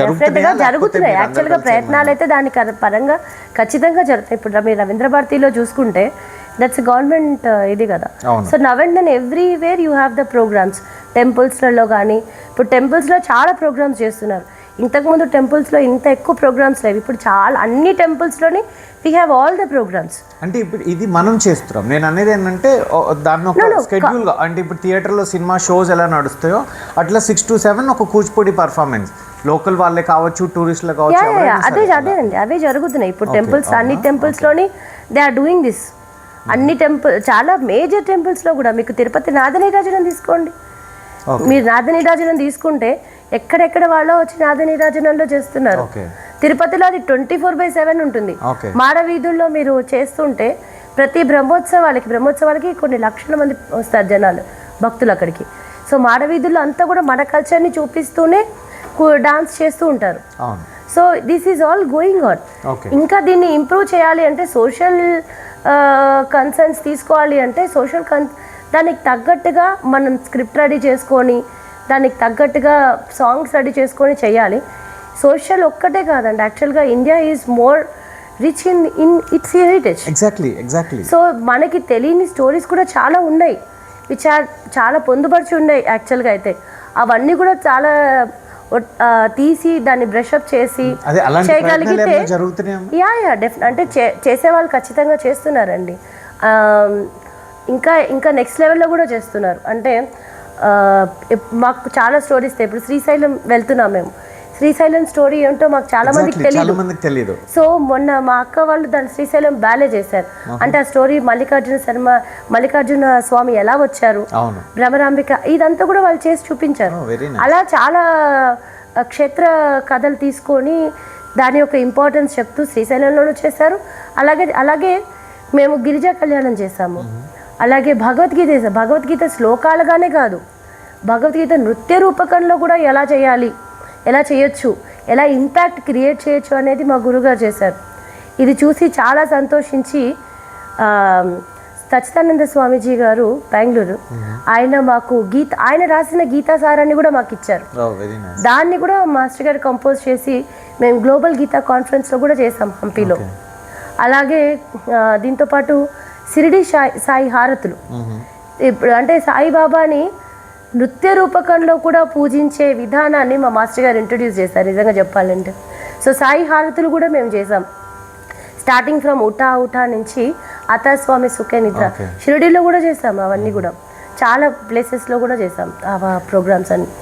జరుగుతున్నాయి యాక్చువల్గా ప్రయత్నాలు అయితే దాని పరంగా ఖచ్చితంగా జరుగుతాయి. ఇప్పుడు మీరు రవీంద్ర భారతిలో చూసుకుంటే దట్స్ గవర్నమెంట్ ఇది కదా. So now and then everywhere you have the programs. టెంపుల్స్లలో కానీ ఇప్పుడు టెంపుల్స్లో చాలా ప్రోగ్రామ్స్ చేస్తున్నారు. ఇంతకుముందు టెంపుల్స్లో ఇంత ఎక్కువ ప్రోగ్రామ్స్ లేవు, ఇప్పుడు చాలా అన్ని టెంపుల్స్లోని we have all the programs. అంటే ఇప్పుడు ఇది మనం చేస్తున్నాం. నేను అనేది ఏంటంటే దాన్ని ఒక స్కెడ్యూల్గా, అంటే ఇప్పుడు థియేటర్లో సినిమా షోస్ ఎలా నడుస్తాయో అట్లా 6 to 7 ఒక కూచిపూడి పర్ఫార్మెన్స్, లోకల్ వాళ్ళే కావచ్చు, టూరిస్టులు కావచ్చు, అదేనండి అవే జరుగుతున్నాయి ఇప్పుడు టెంపుల్స్, అన్ని టెంపుల్స్లోని దే ఆర్ డూయింగ్ దిస్. అన్ని చాలా మేజర్ టెంపుల్స్లో కూడా, మీకు తిరుపతి నాదనీరాజనం తీసుకోండి, మీరు నాదనీరాజనం తీసుకుంటే ఎక్కడెక్కడ వాళ్ళో వచ్చి నాదనీరాజనంలో చేస్తున్నారు. తిరుపతిలో అది 24/7 ఉంటుంది. మాడ వీధుల్లో మీరు చేస్తుంటే ప్రతి బ్రహ్మోత్సవాలకి కొన్ని లక్షల మంది వస్తారు జనాలు, భక్తులు అక్కడికి. సో మాడ వీధుల్లో అంతా కూడా మన కల్చర్ని చూపిస్తూనే డాన్స్ చేస్తూ ఉంటారు. So this is all going on. ఇంకా దీన్ని ఇంప్రూవ్ చేయాలి అంటే, సోషల్ కన్సర్న్స్ తీసుకోవాలి అంటే, దానికి తగ్గట్టుగా మనం స్క్రిప్ట్ రెడీ చేసుకొని, దానికి తగ్గట్టుగా సాంగ్స్ రెడీ చేసుకొని చేయాలి. సోషల్ ఒక్కటే కాదండి, యాక్చువల్గా India is more rich in it's heritage. Exactly. So మనకి తెలియని స్టోరీస్ కూడా చాలా ఉన్నాయి, చాలా పొందుపరిచి ఉన్నాయి యాక్చువల్గా. అయితే అవన్నీ కూడా చాలా తీసి దాన్ని బ్రషప్ చేసి చేయగలిగితే అంటే చేసే వాళ్ళు ఖచ్చితంగా చేస్తున్నారండి. ఇంకా నెక్స్ట్ లెవెల్లో కూడా చేస్తున్నారు. అంటే మాకు చాలా స్టోరీస్, ఇప్పుడు శ్రీశైలం వెళ్తున్నాం మేము, శ్రీశైలం స్టోరీ ఏంటో మాకు చాలా మందికి తెలియదు. సో మొన్న మా అక్క వాళ్ళు దాని శ్రీశైలం బ్యాలే చేశారు. అంటే ఆ స్టోరీ మల్లికార్జున స్వామి ఎలా వచ్చారు, భ్రమరాంబిక, ఇదంతా కూడా వాళ్ళు చేసి చూపించారు. అలా చాలా క్షేత్ర కథలు తీసుకొని దాని యొక్క ఇంపార్టెన్స్ చెప్తూ శ్రీశైలంలోనూ చేశారు. అలాగే మేము గిరిజా కళ్యాణం చేశాము. అలాగే భగవద్గీత శ్లోకాలుగానే కాదు, భగవద్గీత నృత్య రూపకంలో కూడా ఎలా చేయాలి, ఎలా చేయొచ్చు, ఎలా ఇంపాక్ట్ క్రియేట్ చేయొచ్చు అనేది మా గురుగారు చేశారు. ఇది చూసి చాలా సంతోషించి సచ్చిదానంద స్వామీజీ గారు బెంగళూరు, ఆయన మాకు ఆయన రాసిన గీతాసారాన్ని కూడా మాకు ఇచ్చారు. దాన్ని కూడా మాస్టర్ గారు కంపోజ్ చేసి మేము గ్లోబల్ గీతా కాన్ఫరెన్స్లో కూడా చేసాం హంపీలో. అలాగే దీంతోపాటు షిరిడి సాయి హారతులు, ఇప్పుడు అంటే సాయిబాబాని నృత్య రూపకంలో కూడా పూజించే విధానాన్ని మా మాస్టర్ గారు ఇంట్రడ్యూస్ చేశారు నిజంగా చెప్పాలంటే. సో సాయి హారతులు కూడా మేము చేసాం, స్టార్టింగ్ ఫ్రమ్ ఉఠా నుంచి అతాస్వామి సుఖే నిద్ర, షిరిడీలో కూడా చేసాం. అవన్నీ కూడా చాలా ప్లేసెస్లో కూడా చేసాం ఆ ప్రోగ్రామ్స్ అన్ని.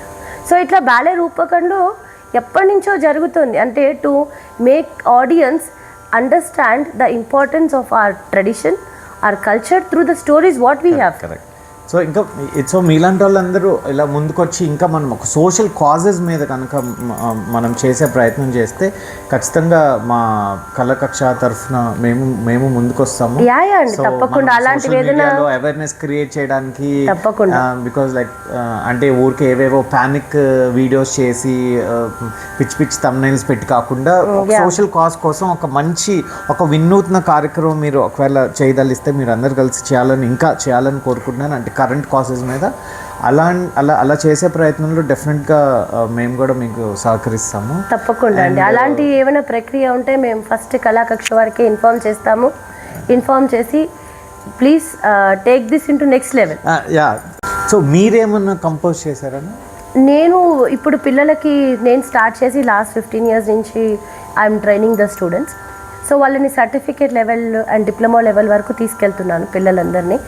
సో ఇట్లా బ్యాలే రూపకంలో ఎప్పటి నుంచో జరుగుతుంది. అంటే to make audience understand the importance of our tradition, our culture through the stories what we have. Correct. So మీలాంటి వాళ్ళందరూ ఇలా ముందుకొచ్చి ఇంకా మనం ఒక సోషల్ కాజెస్ మీద కనుక మనం చేసే ప్రయత్నం చేస్తే ఖచ్చితంగా మా కళాకక్ష తరఫున మేము ముందుకు వస్తాము. తప్పకుండా అలాంటి అవేర్నెస్ క్రియేట్ చేయడానికి, బికాజ్ లైక్ అంటే ఊరికే ఏవేవో పానిక్ వీడియోస్ చేసి పిచ్చి థంబ్నెయిల్స్ పెట్టి కాకుండా సోషల్ కాజ్ కోసం ఒక వినూత్న కార్యక్రమం మీరు ఒకవేళ చేయదలిస్తే మీరు అందరు కలిసి చేయాలని కోరుకుంటున్నాను. అంటే కరెంట్ కాసెస్ మీద అలా చేసే ప్రయత్నంలో డెఫినెట్గా మేము కూడా మీకు సహకరిస్తాము. తప్పకుండా అండి. అలాంటి ఏమైనా ప్రక్రియ ఉంటే మేము ఫస్ట్ కళాకక్ష వారికి ఇన్ఫార్మ్ చేసి please take this into next level. So మీరేమన్నా కంపోజ్ చేశారని? నేను ఇప్పుడు పిల్లలకి నేను స్టార్ట్ చేసి లాస్ట్ 15 years నుంచి I'm training the students. So వాళ్ళని certificate level and diploma level వరకు తీసుకెళ్తున్నాను పిల్లలందరినీ.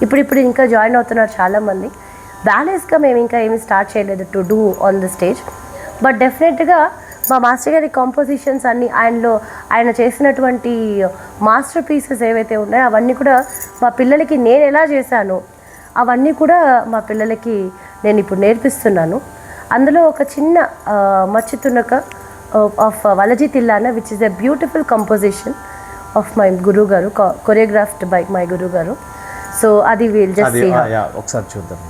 ఇప్పుడు ఇంకా జాయిన్ అవుతున్నారు చాలామంది. బ్యాలెన్స్గా మేము ఇంకా ఏమీ స్టార్ట్ చేయలేదు to do on the stage. But డెఫినెట్గా మా మాస్టర్ గారి కాంపోజిషన్స్ అన్నీ ఆయన చేసినటువంటి మాస్టర్ పీసెస్ ఏవైతే ఉన్నాయో అవన్నీ కూడా మా పిల్లలకి నేను ఎలా చేశానో అవన్నీ కూడా మా పిల్లలకి నేను ఇప్పుడు నేర్పిస్తున్నాను. అందులో ఒక చిన్న మచ్చుతునక of Valaji tillana which is a beautiful composition of my గురువు గారు, కొరియోగ్రాఫ్డ్ బై మై గురువు గారు. సో అది విల్ జస్ట్ సీ ఒకసారి చూద్దాం.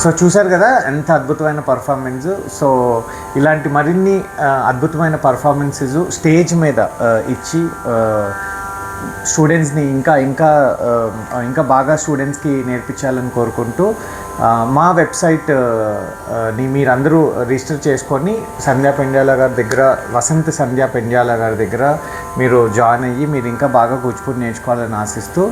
సో చూశారు కదా ఎంత అద్భుతమైన పర్ఫార్మెన్స్. సో ఇలాంటి మరిన్ని అద్భుతమైన పర్ఫార్మెన్సెస్ స్టేజ్ మీద ఇచ్చి స్టూడెంట్స్ని ఇంకా బాగా స్టూడెంట్స్కి నేర్పించాలని కోరుకుంటూ మా వెబ్సైట్ని మీరందరూ రిజిస్టర్ చేసుకొని సంధ్యా పెండ్యాల గారి దగ్గర, వసంత్ సంధ్యా పెండ్యాల గారి దగ్గర మీరు జాయిన్ అయ్యి మీరు ఇంకా బాగా కూచిపూడి నేర్చుకోవాలని ఆశిస్తూ,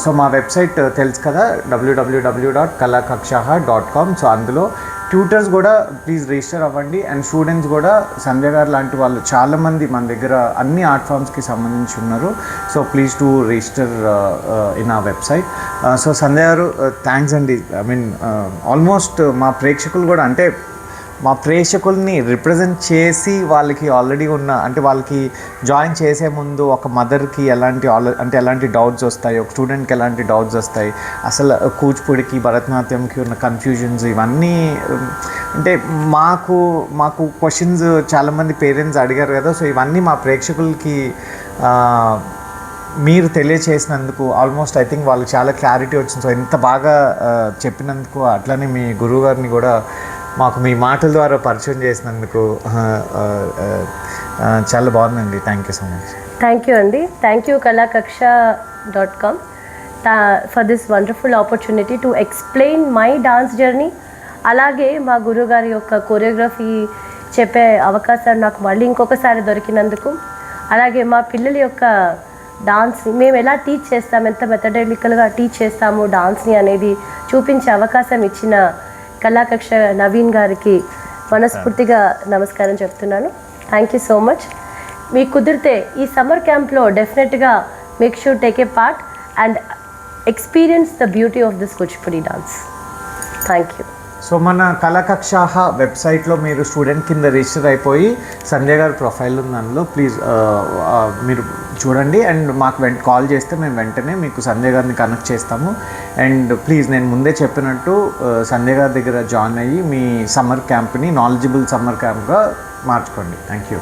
సో మా వెబ్సైట్ తెలుసు కదా www.kalakakshaha.com. సో అందులో ట్యూటర్స్ కూడా ప్లీజ్ రిజిస్టర్ అవ్వండి. అండ్ స్టూడెంట్స్ కూడా సంధ్య గారు లాంటి వాళ్ళు చాలామంది మన దగ్గర అన్ని ఆర్ట్ ఫామ్స్కి సంబంధించి ఉన్నారు. So please to register in ఆ వెబ్సైట్. సో సంధ్య గారు థ్యాంక్స్ అండి. ఐ మీన్ ఆల్మోస్ట్ మా ప్రేక్షకులు కూడా అంటే మా ప్రేక్షకుల్ని రిప్రజెంట్ చేసి వాళ్ళకి ఆల్రెడీ అంటే వాళ్ళకి జాయిన్ చేసే ముందు ఒక మదర్కి ఎలాంటి డౌట్స్ వస్తాయి, ఒక స్టూడెంట్కి ఎలాంటి డౌట్స్ వస్తాయి, అసలు కూచిపూడికి భరతనాట్యంకి ఉన్న కన్ఫ్యూజన్స్ ఇవన్నీ అంటే మాకు క్వశ్చన్స్ చాలామంది పేరెంట్స్ అడిగారు కదా. సో ఇవన్నీ మా ప్రేక్షకులకి మీరు తెలియచేసినందుకు ఆల్మోస్ట్ ఐ థింక్ వాళ్ళకి చాలా క్లారిటీ వచ్చింది. సో ఎంత బాగా చెప్పినందుకు, అట్లనే మీ గురువు గారిని కూడా మాకు మీ మాటల ద్వారా పరిచయం చేసినందుకు చాలా బాగుందండి. Thank you so much. Thank you అండి. Thank you kalakaksha.com for this wonderful opportunity to explain my dance journey. అలాగే మా గురువుగారి యొక్క కొరియోగ్రఫీ చెప్పే అవకాశం నాకు మళ్ళీ ఇంకొకసారి దొరికినందుకు, అలాగే మా పిల్లల యొక్క డాన్స్ మేము ఎలా టీచ్ చేస్తాము, ఎంత మెథడాలికల్గా టీచ్ చేస్తాము డాన్స్ని అనేది చూపించే అవకాశం ఇచ్చిన కళాకక్ష నవీన్ గారికి మనస్ఫూర్తిగా నమస్కారం చెప్తున్నాను. Thank you so much. మీకు కుదిరితే ఈ సమ్మర్ క్యాంప్లో డెఫినెట్గా make sure take a part and experience the beauty of this Kuchipudi dance. Thank you. So మన కళాకక్షాహ వెబ్సైట్లో మీరు స్టూడెంట్ కింద రిజిస్టర్ అయిపోయి సంధ్య గారి ప్రొఫైల్ ఉంది, అందులో ప్లీజ్ మీరు చూడండి. అండ్ మాకు కాల్ చేస్తే మేము వెంటనే మీకు సంధ్య గారిని కనెక్ట్ చేస్తాము. అండ్ ప్లీజ్ నేను ముందే చెప్పినట్టు సంధ్య గారి దగ్గర జాయిన్ అయ్యి మీ సమ్మర్ క్యాంప్ని నాలెడ్జబుల్ సమ్మర్ క్యాంప్గా మార్చుకోండి. Thank you.